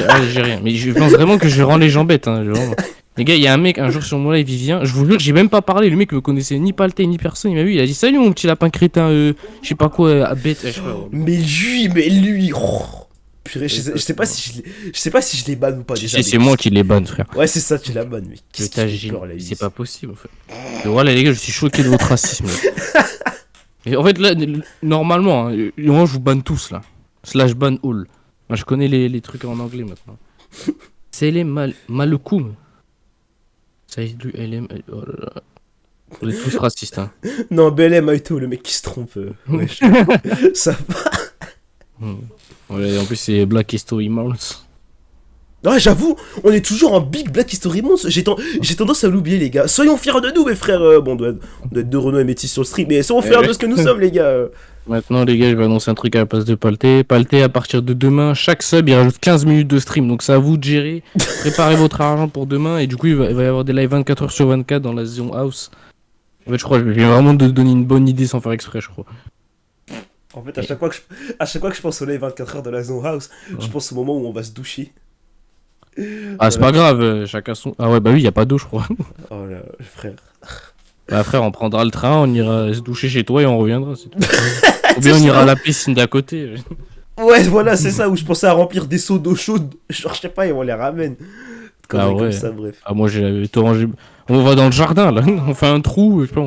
Algérien. Mais je pense vraiment que je rends les gens bêtes. Hein, vraiment. Les gars, il y a un mec un jour sur mon live, il vient. Je vous jure, j'ai même pas parlé. Le mec me connaissait ni Palté ni personne. Il m'a vu, il a dit salut mon petit lapin crétin, je sais pas quoi, bête. Je sais pas, mais lui. Oh. Purée, je sais pas si je les banne ou pas. Déjà, c'est moi qui les banne, frère. Ouais, c'est ça, tu la bannes, mec. C'est pas possible, en fait. Et voilà, les gars, je suis choqué de votre racisme. Et en fait, là, normalement, hein, moi, je vous banne tous, là. Slash ban all. Moi, je connais les trucs en anglais, maintenant. C'est les Malekoum. Ça y est, du LM. Oh là là. Vous êtes tous racistes, hein. Non, BLM, Aito, le mec qui se trompe. Ouais, ça va. Ouais, en plus, c'est Black History Month. Ouais, j'avoue, on est toujours en big Black History Month. J'ai tendance à l'oublier, les gars. Soyons fiers de nous, mes frères. Bon, on doit être de Renault et Métis sur le stream, mais soyons fiers de ce que nous sommes, les gars. Maintenant, les gars, je vais annoncer un truc à la place de Palté. Palté, à partir de demain, chaque sub, il rajoute 15 minutes de stream. Donc, c'est à vous de gérer. Préparez votre argent pour demain. Et du coup, il va y avoir des lives 24h sur 24 dans la Zone House. En fait, je crois que je viens vraiment de donner une bonne idée sans faire exprès, je crois. En fait, à chaque fois que je pense au live 24h de la Zone House, je pense au moment où on va se doucher. Ah, c'est pas grave, chacun son. Ah, ouais, bah oui, y a pas d'eau, je crois. Oh là, frère. Bah, frère, on prendra le train, on ira se doucher chez toi et on reviendra, c'est tout. Ou bien on ira à la piscine d'à côté. Ouais, voilà, c'est ça, où je pensais à remplir des seaux d'eau chaude. Genre, je sais pas, et on les ramène. Comme ça, bref. Ah, moi, j'ai tout rangé. On va dans le jardin, là. On fait un trou, je sais pas,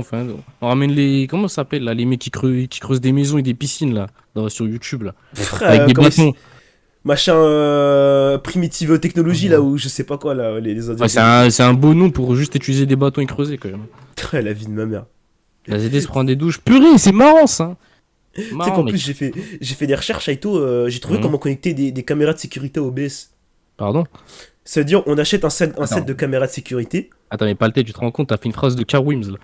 on ramène les. Comment ça s'appelle, là? Les mecs qui creusent des maisons et des piscines, là. Sur YouTube, là. Frère, avec des bâtons. Machin primitive technologie, là, où je sais pas quoi, là, les ouais, c'est un beau nom pour juste utiliser des bâtons et creuser, quand même. Ouais, la vie de ma mère. La ZD se prend des douches. Purée, c'est marrant, ça. Tu sais qu'en plus, j'ai fait des recherches, Aito, j'ai trouvé comment connecter des caméras de sécurité OBS. Pardon? Ça veut dire, on achète un set de caméras de sécurité. Attends, mais Palté, tu te rends compte, t'as fait une phrase de Carwims, là.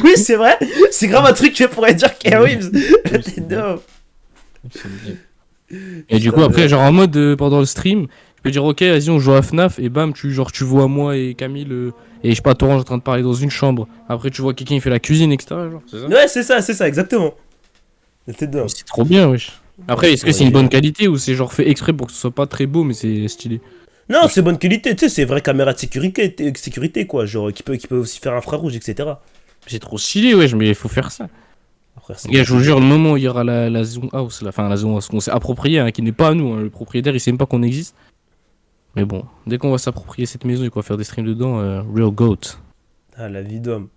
oui, c'est vrai. C'est grave un truc que je pourrais dire Carwims. T'es dingue. Et du coup, après, genre en mode pendant le stream, je peux dire ok, vas-y, on joue à FNAF, et bam, tu vois moi et Camille, et je sais pas, Torange en train de parler dans une chambre. Après, tu vois quelqu'un qui fait la cuisine, etc. Genre, c'est ça? Ouais, c'est ça, exactement. C'est trop bien, wesh. Après, est-ce que c'est une bonne qualité ou c'est genre fait exprès pour que ce soit pas très beau, mais c'est stylé? Non, c'est bonne qualité, tu sais, c'est vraie caméra de sécurité quoi, genre qui peut aussi faire infrarouge, etc. C'est trop stylé, ouais, mais il faut faire ça. Après, c'est Gars, je vous jure, le moment où il y aura la Zoom House, enfin la Zoom House qu'on s'est approprié, hein, qui n'est pas à nous, hein, le propriétaire il sait même pas qu'on existe. Mais bon, dès qu'on va s'approprier cette maison et qu'on va faire des streams dedans, real goat. Ah, la vie d'homme.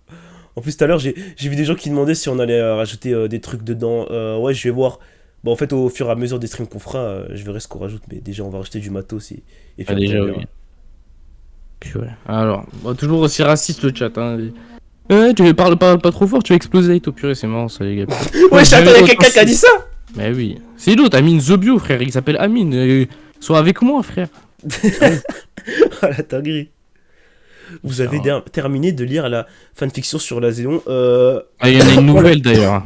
En plus, tout à l'heure, j'ai vu des gens qui demandaient si on allait rajouter des trucs dedans. Ouais, je vais voir. Bon, en fait, au fur et à mesure des streams qu'on fera, je verrai ce qu'on rajoute. Mais déjà, on va rajouter du matos et puis Ah, après, déjà, on oui. verra. Puis ouais. Alors, bon, toujours aussi raciste le chat, hein. Tu parles pas trop fort, tu vas exploser avec toi, purée, c'est marrant ça, les gars. Ouais, j'attends, y'a quelqu'un qui a dit ça. Mais oui. C'est l'autre, Amine The Bio, frère, il s'appelle Amine. Sois avec moi, frère. Ah, la dinguerie. Vous avez terminé de lire la fanfiction sur la Zéon. Ah, il y en a une nouvelle d'ailleurs. Hein.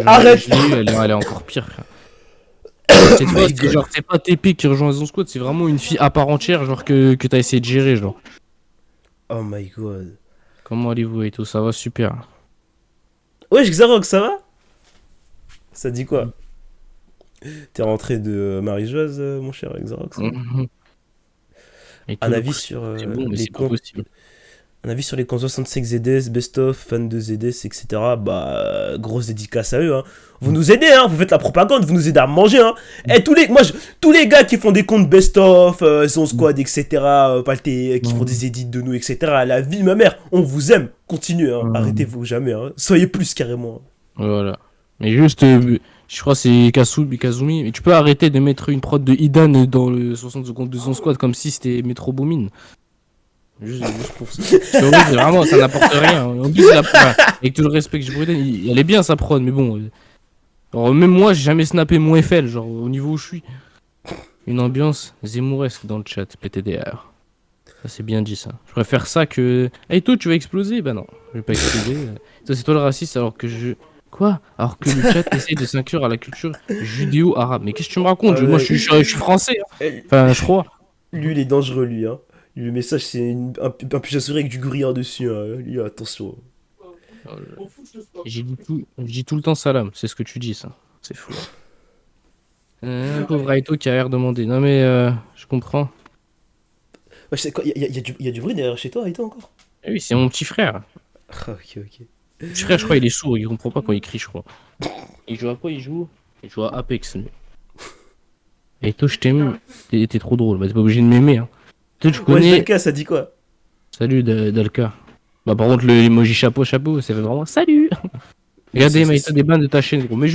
Arrête. Je l'ai eu, elle est encore pire, frère. Cette fois, c'est genre, c'est pas TP qui rejoint Zone Squad, c'est vraiment une fille à part entière, genre que t'as essayé de gérer, genre. Oh my god. Comment allez-vous et tout, ça va super. Wesh, Xarox, ça va? Ça dit quoi? T'es rentré de Marie-Joise, mon cher Xarox? Et Un tout, avis le sur c'est bon, mais les c'est pas comptes. possible. Un avis sur les comptes 65 ZS, Best of, fans de ZS, etc. Bah, grosse dédicace à eux, hein. Vous nous aidez, hein. Vous faites la propagande, vous nous aidez à manger, hein. Et tous les gars qui font des comptes Best of, Zone Squad, etc. Palté, qui font des edits de nous, etc. La vie, ma mère, on vous aime. Continuez, hein. Arrêtez-vous jamais, hein. Soyez plus carrément. Voilà. Mais juste, je crois que c'est Kazumi. Mais tu peux arrêter de mettre une prod de Idan dans le 60 secondes de son squad comme si c'était Metro Boomin. Juste pour ça. C'est horrible, vraiment, ça n'apporte rien. En plus, avec tout le respect que j'ai pour Idan, elle est bien sa prod, mais bon. Alors, même moi, j'ai jamais snappé mon FL, genre au niveau où je suis. Une ambiance zémouresque dans le chat, PTDR. Ça, c'est bien dit ça. Je préfère ça que. Hey, toi, tu vas exploser? Bah non, je vais pas exploser. Ça, c'est toi le raciste alors que je. Quoi? Alors que le chat essaye de s'inclure à la culture judéo-arabe. Mais qu'est-ce que tu me racontes? Moi, je suis français. Hein. Enfin, je crois. Lui, il est dangereux, lui. Hein. Lui, le message, c'est un pujassuri avec du gruyère dessus. Hein. Lui, attention. Je dis tout le temps salam. C'est ce que tu dis, ça. C'est fou. Pauvre Aito qui a l'air demandé. Non, mais je comprends. Ouais, il y a du bruit derrière chez toi, Aito, encore? Ah oui, c'est mon petit frère. Ah, ok. Mon petit frère, je crois, il est sourd. Il comprend pas quand il crie, je crois. Il joue à quoi? Il joue à Apex. Lui. Aito, je t'aime. T'es trop drôle. Bah, t'es pas obligé de m'aimer. Hein. Tu connais. Ouais, Dalka, ça dit quoi? Salut Dalka. Bah par contre l'emoji chapeau, c'est vraiment salut. Regardez Maïta des bandes de ta chaîne gros. Mais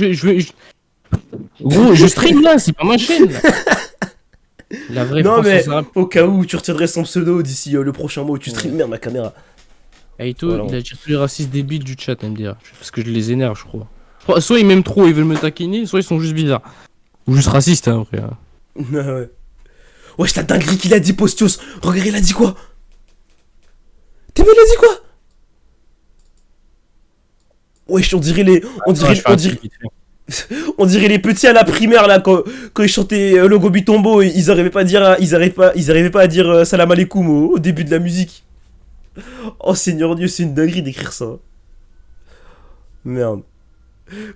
gros, je stream là, c'est pas ma chaîne. Là. La vraie non mais arabe. Au cas où tu retiendrais son pseudo d'ici le prochain mois où tu stream. Merde ma caméra. Aito, voilà. Il a tiré tous les racistes débiles du chat MDR. Parce que je les énerve je crois. Soit ils m'aiment trop, ils veulent me taquiner, soit ils sont juste bizarres. Ou juste racistes hein après. Ouais. Wesh la dinguerie qu'il a dit Postios. Regarde il a dit quoi? T'es il a dit quoi? Wesh on dirait les petits à la primaire là quand ils chantaient Logo Bitombo ils arrivaient pas à dire salam alaikum au début de la musique. Oh Seigneur Dieu, c'est une dinguerie d'écrire ça. Merde.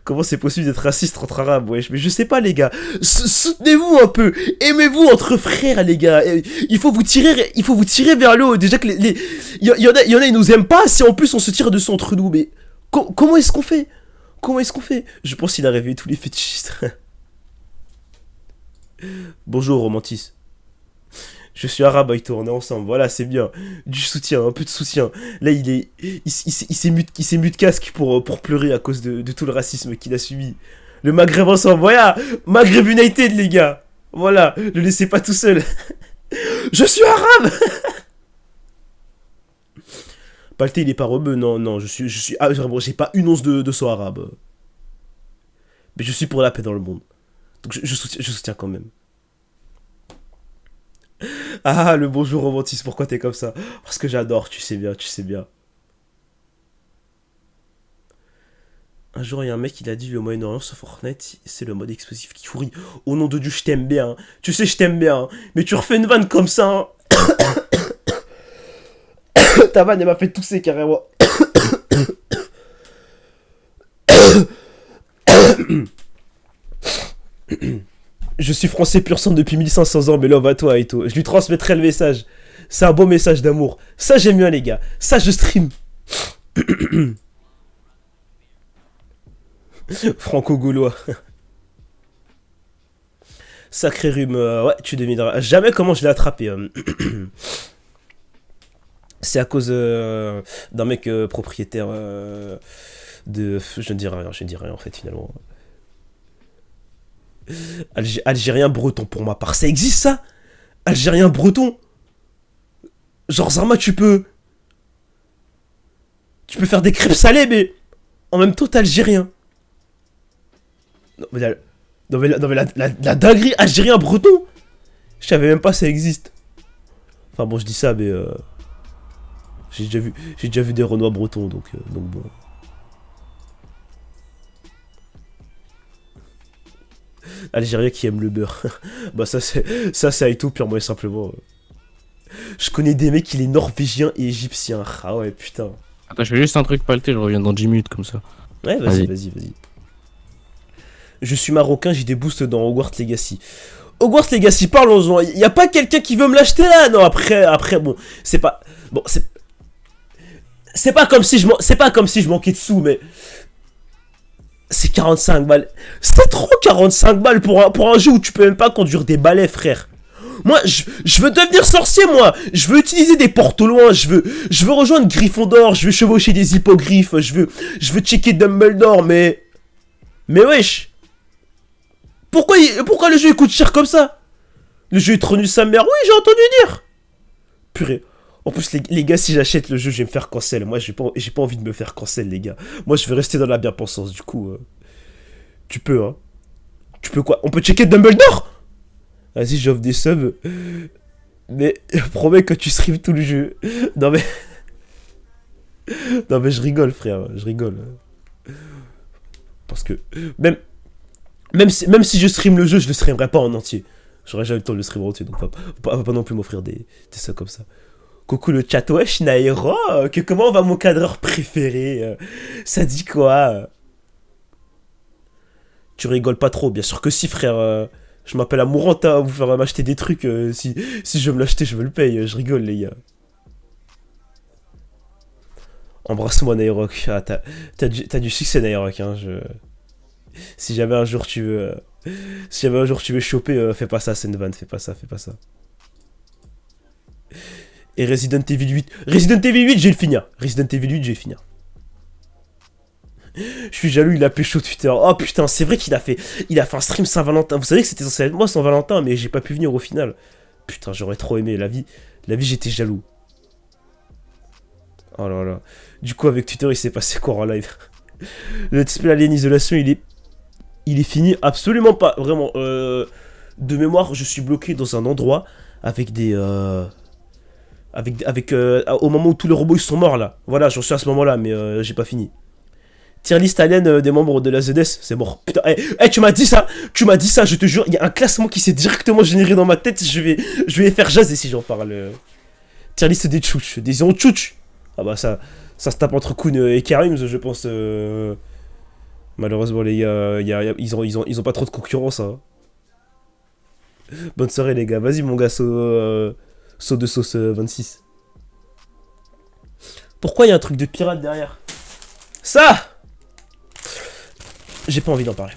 Comment c'est possible d'être raciste entre arabes, wesh? Mais je sais pas les gars. Soutenez-vous un peu. Aimez-vous entre frères les gars. Il faut vous tirer vers le haut. Déjà que il y en a ils nous aiment pas, si en plus on se tire dessus entre nous. Mais comment est-ce qu'on fait? Je pense qu'il a réveillé tous les fétichistes. Bonjour Romantis. Je suis arabe, Aito, on est ensemble. Voilà, c'est bien. Du soutien, un peu de soutien. Là, il s'est mis de casque pour pleurer à cause de tout le racisme qu'il a subi. Le Maghreb ensemble, voilà. Maghreb United, les gars. Voilà, le laissez pas tout seul. Je suis arabe. Palté, il est pas rebeu. Non, je suis vraiment, j'ai pas une once de sang arabe. Mais je suis pour la paix dans le monde. Donc je soutiens quand même. Ah, le bonjour romantisme, pourquoi t'es comme ça? Parce que j'adore, tu sais bien. Un jour, il y a un mec, il a dit le Moyen-Orient sur Fortnite, c'est le mode explosif qui pourrit. Au nom de Dieu, je t'aime bien. Hein. Tu sais, je t'aime bien. Hein. Mais tu refais une vanne comme ça. Hein. Ta vanne, elle m'a fait tousser carrément. Je suis français pur sang depuis 1500 ans, mais love à toi, Aito. Je lui transmettrai le message. C'est un beau message d'amour. Ça, j'aime bien, les gars. Ça, je stream. Franco-gaulois. Sacré rhume. Ouais, tu devineras jamais comment je l'ai attrapé. C'est à cause d'un mec propriétaire de... Je ne dis rien en fait, finalement. Algérien breton pour ma part. Ça existe, ça? Algérien breton? Genre, Zarma, tu peux faire des crêpes salées, mais en même temps, t'es algérien. Non, mais la dinguerie, algérien breton? Je savais même pas ça existe. Enfin bon, je dis ça, mais j'ai déjà vu des Renois bretons, donc bon. Algérien qui aime le beurre. Bah ça c'est Aito purement et simplement. Je connais des mecs, il est norvégien et égyptien. Ah ouais, putain. Attends, je fais juste un truc palté, je reviens dans 10 minutes comme ça. Ouais, vas-y. Je suis marocain, j'ai des boosts dans Hogwarts Legacy. Hogwarts Legacy, parlons-en. Y a pas quelqu'un qui veut me l'acheter là? Non, après, bon, c'est pas... Bon, c'est pas comme si je manquais de sous, mais... C'est 45 balles. C'est trop 45 balles pour un jeu où tu peux même pas conduire des balais, frère. Moi, je veux devenir sorcier, moi. Je veux utiliser des portes au loin. Je veux rejoindre Gryffondor. Je veux chevaucher des hippogriffes. Je veux checker Dumbledore, mais wesh. Pourquoi le jeu coûte cher comme ça? Le jeu est trop nul sa mère. Oui, j'ai entendu dire. Purée. En plus, les gars, si j'achète le jeu, je vais me faire cancel. Moi, j'ai pas envie de me faire cancel, les gars. Moi, je vais rester dans la bien-pensance. Du coup, tu peux, hein. Tu peux quoi? On peut checker Dumbledore? Vas-y, j'offre des subs. Mais promets que tu streams tout le jeu. Non, mais... Non, mais je rigole, frère. Je rigole. Parce que... Même si je stream le jeu, je le streamerai pas en entier. J'aurais jamais le temps de le streamer en entier. Donc, va pas non plus m'offrir des ça comme ça. Coucou le chat, wesh Nairo, comment va mon cadreur préféré? Ça dit quoi? Tu rigoles pas trop, bien sûr que si, frère. Je m'appelle Amouranta, vous faire m'acheter des trucs. Si je veux me l'acheter, je me le paye. Je rigole, les gars. Embrasse-moi, Nairok. Ah, t'as du succès, Nairok. Hein, si jamais un jour tu veux... si jamais un jour tu veux choper, fais pas ça, c'est une vanne. Fais pas ça. Et Resident Evil 8. Resident Evil 8, je vais le finir. Je suis jaloux, il a pécho Twitter. Oh putain, c'est vrai qu'il a fait un stream Saint-Valentin. Vous savez que c'était censé être moi Saint-Valentin, mais j'ai pas pu venir au final. Putain, j'aurais trop aimé. La vie, j'étais jaloux. Oh là là. Du coup, avec Twitter, il s'est passé quoi en live? Le display Alien Isolation, il est fini. Absolument pas. Vraiment. De mémoire, je suis bloqué dans un endroit avec des... au moment où tous les robots ils sont morts là. Voilà, j'en suis à ce moment-là, mais j'ai pas fini. Tier list alien des membres de la ZS, c'est mort. Putain, tu m'as dit ça, je te jure, il y a un classement qui s'est directement généré dans ma tête, je vais faire jaser si j'en parle. Tier list des tchouch, des tchouch. Ah bah ça se tape entre Kun et Karim, je pense. Malheureusement les gars, ils ont pas trop de concurrence. Hein. Bonne soirée les gars, vas-y mon gars, saut de sauce 26. Pourquoi il y a un truc de pirate derrière? Ça! J'ai pas envie d'en parler.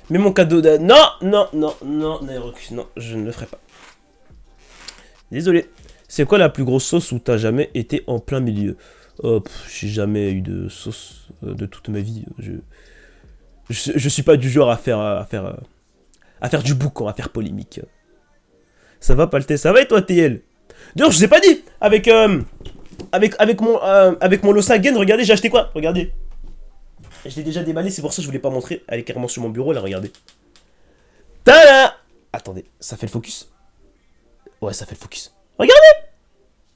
Mais mon cadeau de... Non, Nairok, non, je ne le ferai pas. Désolé. C'est quoi la plus grosse sauce où t'as jamais été en plein milieu? J'ai jamais eu de sauce de toute ma vie. Je suis pas du genre à faire du boucan, à faire polémique. Ça va, Palté? Ça va et toi, TL? D'ailleurs, je vous ai pas dit. Avec mon Losagen, regardez, j'ai acheté quoi? Regardez. Je l'ai déjà déballé, c'est pour ça que je voulais pas montrer. Elle est carrément sur mon bureau, là, regardez. Tada! Attendez, ça fait le focus? Ouais, ça fait le focus.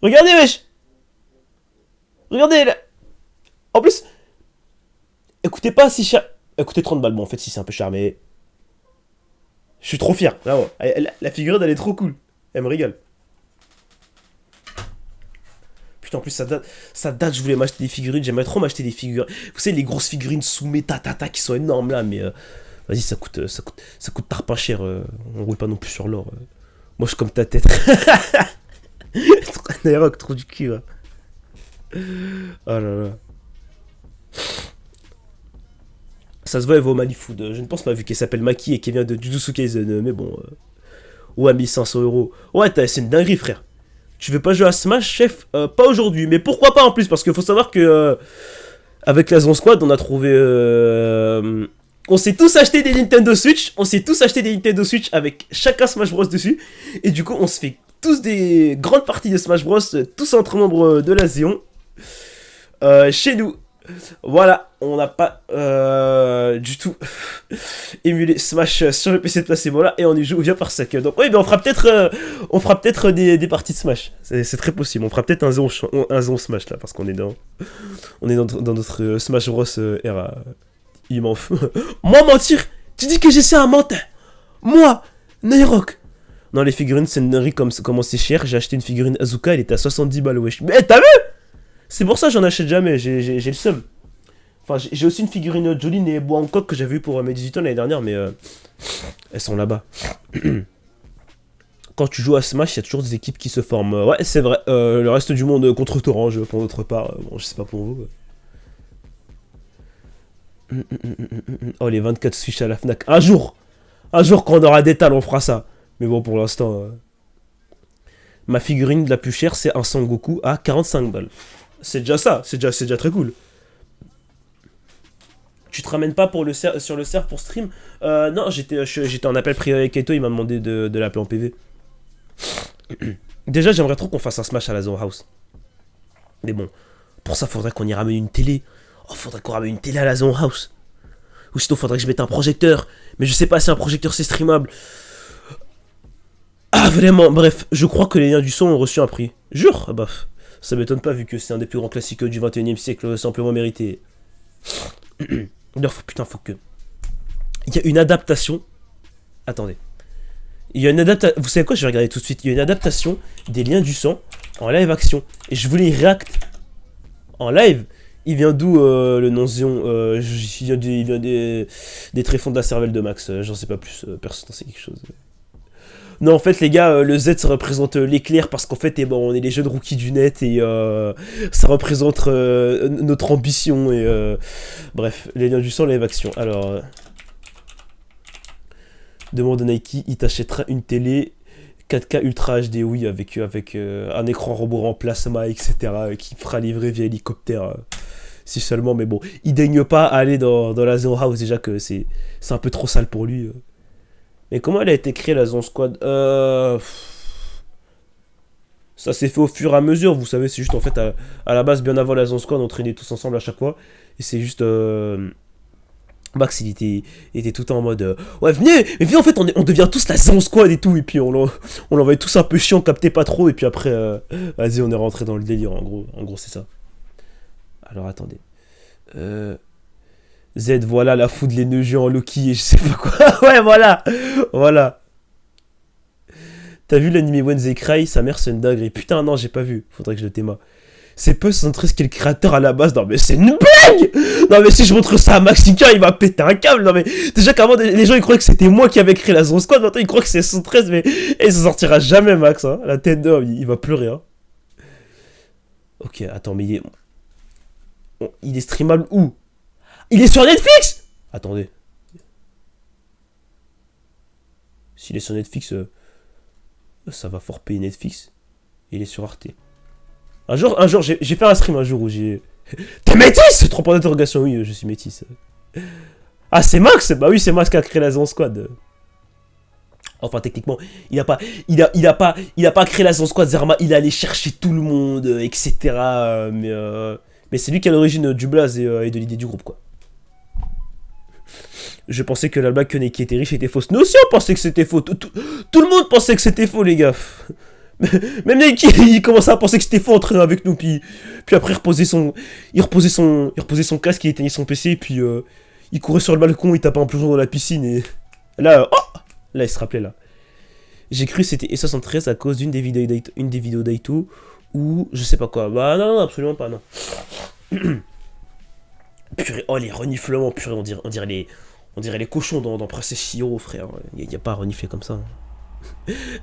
Regardez, wesh! Regardez, là. En plus, écoutez pas si cher. Écoutez 30 balles, bon, en fait, si c'est un peu cher, mais... Je suis trop fier, vraiment. La figurine, elle est trop cool. Elle me régale. putain, en plus, ça date, je voulais m'acheter des figurines. J'aimerais trop m'acheter des figurines. Vous savez, les grosses figurines sous méta, tata, qui sont énormes là, mais vas-y, ça coûte tard pas cher. On roule pas non plus sur l'or. Moi, je suis comme ta tête. Nairok, trop du cul, là. Oh là là. Ça se voit, elle va au Malifood. Je ne pense pas, vu qu'elle s'appelle Maki et qu'elle vient de Jujutsu Kaisen. Mais bon. Ouais, 1500 €. Ouais, c'est une dinguerie, frère. Tu veux pas jouer à Smash, chef? Pas aujourd'hui. Mais pourquoi pas en plus? Parce qu'il faut savoir que. Avec la Zone Squad, on a trouvé. On s'est tous acheté des Nintendo Switch. On s'est tous acheté des Nintendo Switch avec chacun Smash Bros dessus. Et du coup, on se fait tous des grandes parties de Smash Bros. Tous entre membres de la Zéon. Chez nous. Voilà, on n'a pas du tout émulé Smash sur le PC de Placebo là et on y joue bien par sac. Donc oui, mais on fera peut-être des parties de Smash. C'est très possible. On fera peut-être un zone Smash là parce qu'on est dans notre Smash Bros era. Il m'en fout. Moi mentir, tu dis que j'essaie à mentir. Moi, Nairok. Non, les figurines c'est une dinguerie comme c'est cher. J'ai acheté une figurine Azuka, elle était à 70 balles, wesh. Mais t'as vu? C'est pour ça que j'en achète jamais, j'ai le seum. Enfin, j'ai aussi une figurine Jolene et Bois en coque que j'avais eu pour mes 18 ans l'année dernière, mais elles sont là-bas. Quand tu joues à Smash, il y a toujours des équipes qui se forment. Ouais, c'est vrai, le reste du monde contre Torange, pour notre part. Bon, je sais pas pour vous. Oh, les 24 Switch à la Fnac. Un jour, quand on aura des talents, on fera ça. Mais bon, pour l'instant... Ma figurine la plus chère, c'est un Sangoku à 45 balles. C'est déjà ça, c'est déjà très cool. Tu te ramènes pas sur le serve pour stream? Non, j'étais en appel privé avec Eto, il m'a demandé de l'appeler en PV. Déjà, j'aimerais trop qu'on fasse un Smash à la Zone House. Mais bon, pour ça, faudrait qu'on y ramène une télé. Oh, faudrait qu'on ramène une télé à la Zone House. Ou sinon, faudrait que je mette un projecteur. Mais je sais pas si un projecteur c'est streamable. Ah, vraiment, bref, je crois que les liens du son ont reçu un prix. Jure? Bah, ça m'étonne pas vu que c'est un des plus grands classiques du 21e siècle, simplement mérité. Putain, faut que... Il y a une adaptation... Attendez. Il y a une adaptation... Vous savez quoi, je vais regarder tout de suite. Il y a une adaptation des liens du sang en live action. Et je voulais y react en live. Il vient d'où le nom Zion? Il vient des tréfonds de la cervelle de Max. J'en sais pas plus. Personne n'en sait quelque chose. Non, en fait, les gars, le Z, ça représente l'éclair parce qu'en fait, on est les jeunes rookies du net et ça représente notre ambition et bref, les liens du sang, live action. Alors, demande à Nike, il t'achètera une télé 4K Ultra HD, oui, avec un écran robot en plasma, etc., qui fera livrer via hélicoptère. Si seulement, mais bon, il daigne pas aller dans la Zone House, déjà que c'est un peu trop sale pour lui. Mais comment elle a été créée, la Zone Squad? Ça s'est fait au fur et à mesure, vous savez, c'est juste en fait à la base, bien avant la Zone Squad, on traînait tous ensemble à chaque fois. Et c'est juste... Max, il était tout en mode... ouais, venez, mais viens, en fait, on devient tous la Zone Squad et tout. Et puis on l'envoyait tous un peu chiant, on captait pas trop. Et puis après, vas-y, on est rentré dans le délire, en gros, c'est ça. Alors, attendez. Z, voilà la foudre, les nœuds géants, Loki et je sais pas quoi. Ouais, voilà. T'as vu l'anime Wednesday Cry? Sa mère, c'est une dinguerie. Putain, non, j'ai pas vu. Faudrait que je le théma. C'est peu centré ce qu'est le créateur à la base. Non, mais c'est une blague! Non, mais si je montre ça à Maxika, il va péter un câble. Non, mais déjà qu'avant, les gens ils croyaient que c'était moi qui avais créé la Zone Squad. Maintenant, ils croient que c'est 113, mais il s'en sortira jamais, Max. Hein. La tête d'homme, il va pleurer. Hein. Ok, attends, mais il est streamable où? Il est sur Netflix? Attendez. S'il est sur Netflix, ça va fort payer Netflix. Il est sur Arte. Un jour, j'ai fait un stream un jour où j'ai... T'es métisse? 3 points d'interrogation, oui, je suis métisse. Ah, c'est Max? Bah oui, c'est Max qui a créé la Zone Squad. Enfin, techniquement, il a pas créé la Zone Squad, Zerma, il a allé chercher tout le monde, etc. Mais c'est lui qui a l'origine du blaze et de l'idée du groupe, quoi. Je pensais que la blague que Neki était riche était fausse. Nous aussi, on pensait que c'était faux. Tout le monde pensait que c'était faux, les gars. Même Neki, il commençait à penser que c'était faux en traînant avec nous. Puis après, il reposait son casque, il éteignait son PC. Et puis, il courait sur le balcon, il tapait un plongeon dans la piscine. Et là, là, il se rappelait, là. J'ai cru que c'était E73 à cause d'une des vidéos d'Aito ou je sais pas quoi. Bah non, non, absolument pas, non. Purée, oh les reniflements, purée, on dirait les cochons dans Princesse Chihiro, frère. Y a pas à renifler comme ça.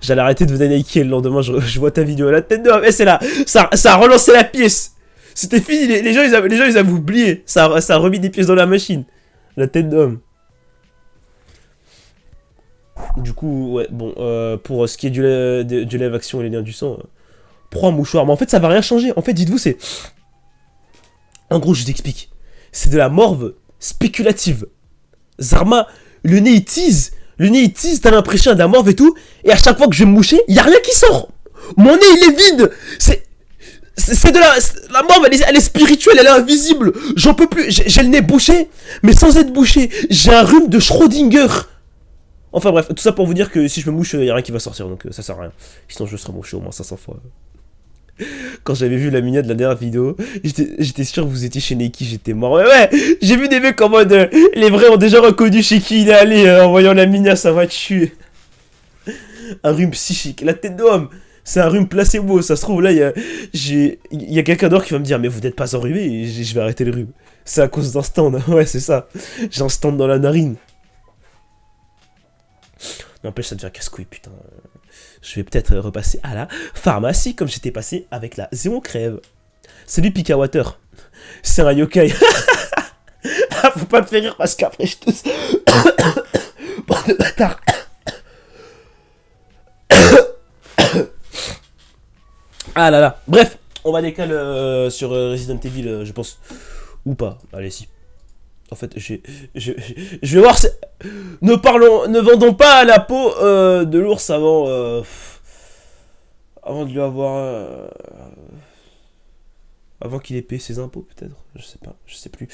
J'allais arrêter de venir Nike le lendemain, je vois ta vidéo, la tête de homme, et c'est là, ça a relancé la pièce. C'était fini, les gens ils avaient oublié, ça a remis des pièces dans la machine. La tête d'homme. Du coup, ouais, bon, pour ce qui est du live action et les liens du sang, prends un mouchoir. Mais en fait, ça va rien changer. En fait, dites-vous, c'est. En gros, je t'explique. C'est de la morve spéculative. Zarma, le nez il tease. Le nez il tease, t'as l'impression de la morve et tout. Et à chaque fois que je vais me moucher, y a rien qui sort. Mon nez il est vide. C'est de la morve, elle est spirituelle, elle est invisible. J'en peux plus. J'ai le nez bouché, mais sans être bouché. J'ai un rhume de Schrödinger. Enfin bref, tout ça pour vous dire que si je me mouche, y a rien qui va sortir, donc ça sert à rien. Sinon je serais mouché au moins 500 fois. Quand j'avais vu la mignonne de la dernière vidéo, j'étais sûr que vous étiez chez Neki, j'étais mort. Ouais, j'ai vu des mecs en mode, les vrais ont déjà reconnu chez qui il est allé en voyant la mignonne, ça va tuer. Un rhume psychique, la tête d'homme, c'est un rhume placebo, ça se trouve là, il y a quelqu'un d'autre qui va me dire, mais vous n'êtes pas enrhumé, et je vais arrêter le rhume. C'est à cause d'un stand, ouais c'est ça, j'ai un stand dans la narine. N'empêche, ça devient casse-couille, putain. Je vais peut-être repasser à la pharmacie, comme j'étais passé avec la Zéon Crève. Salut Pika Water. C'est un yokai. Ah, faut pas me faire rire parce qu'après je tousse. Bande de bâtard. Ah là là. Bref, on va décaler sur Resident Evil, je pense. Ou pas. Allez, si. En fait, je vais voir. Ne vendons pas la peau de l'ours avant de lui avoir avant qu'il ait payé ses impôts, peut-être. Je sais pas, je sais plus.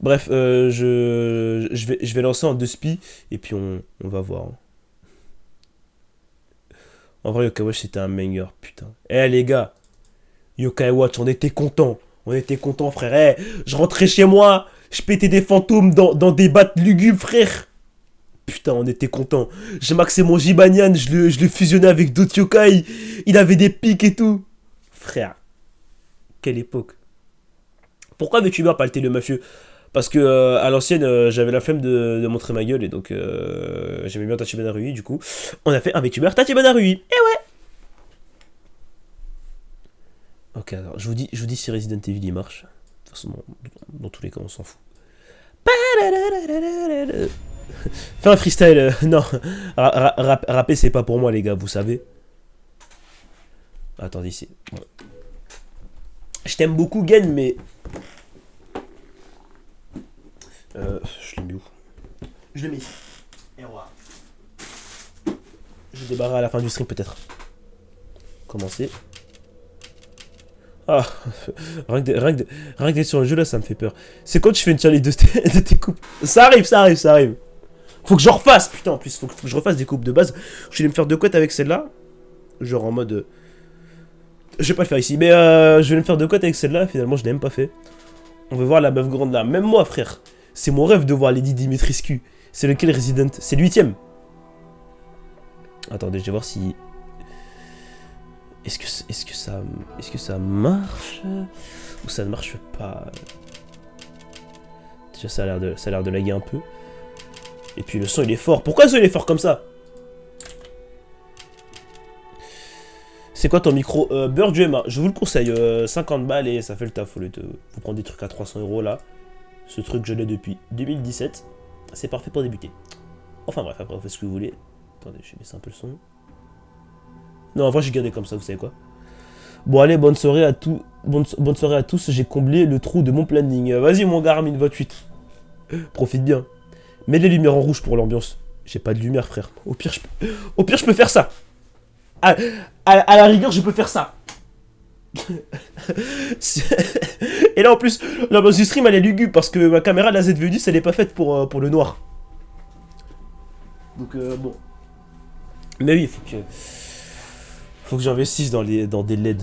Bref, je vais lancer en 2 spi et puis on va voir. En vrai, Yokai Watch c'était un banger, putain. Eh les gars, Yokai Watch, on était contents. On était contents, frère. Eh, je rentrais chez moi. Je pétais des fantômes dans des battes lugubres, frère. Putain, on était contents. J'ai maxé mon Jibanian, je le fusionnais avec d'autres yokai. Il avait des pics et tout. Frère, quelle époque. Pourquoi VTuber pas le mafieux? Parce que à l'ancienne, j'avais la flemme de montrer ma gueule et donc j'aimais bien Tachibana Rui. Du coup, on a fait un VTuber Tachibana Rui. Et ouais. Ok, alors je vous dis si Resident Evil il marche. De toute façon, dans tous les cas, on s'en fout. Fais un freestyle. Non, rapper c'est pas pour moi, les gars, vous savez. Attendez ici. Je t'aime beaucoup, Gen, mais. Je l'ai mis où? Je l'ai mis ici. Et voilà. Je débarre à la fin du stream, peut-être. Commencer. Ah, rien que d'être sur le jeu là, ça me fait peur. C'est quand tu fais une challenge de tes coupes. Ça arrive. Faut que je refasse, putain, en plus, faut que je refasse des coupes de base. Je vais me faire 2 cotes avec celle-là. Genre en mode. Je vais pas le faire ici, mais je vais me faire 2 cotes avec celle-là. Finalement, je l'ai même pas fait. On veut voir la meuf grande là. Même moi, frère. C'est mon rêve de voir Lady Dimitrescu. C'est lequel Resident? C'est le 8ème. Attendez, je vais voir si. Est-ce que ça marche ou ça ne marche pas? Déjà ça a l'air de laguer un peu. Et puis le son il est fort. Pourquoi le son il est fort comme ça? C'est quoi ton micro? Bird UMA, je vous le conseille. 50 balles et ça fait le taf. Au lieu de vous prendre des trucs à 300 € là. Ce truc je l'ai depuis 2017. C'est parfait pour débuter. Enfin bref, après vous faites ce que vous voulez. Attendez, je vais baisser un peu le son. Non, en vrai, j'ai gardé comme ça, vous savez quoi. Bon, allez, bonne soirée à tous. Bonne soirée à tous. J'ai comblé le trou de mon planning. Vas-y, mon Garmin 28. Profite bien. Mets les lumières en rouge pour l'ambiance. J'ai pas de lumière, frère. Au pire, je peux faire ça. À la rigueur, je peux faire ça. Et là, en plus, l'ambiance du stream, elle est lugubre parce que ma caméra, la ZV10, elle est pas faite pour le noir. Donc, bon. Mais oui, faut que j'investisse dans des LED.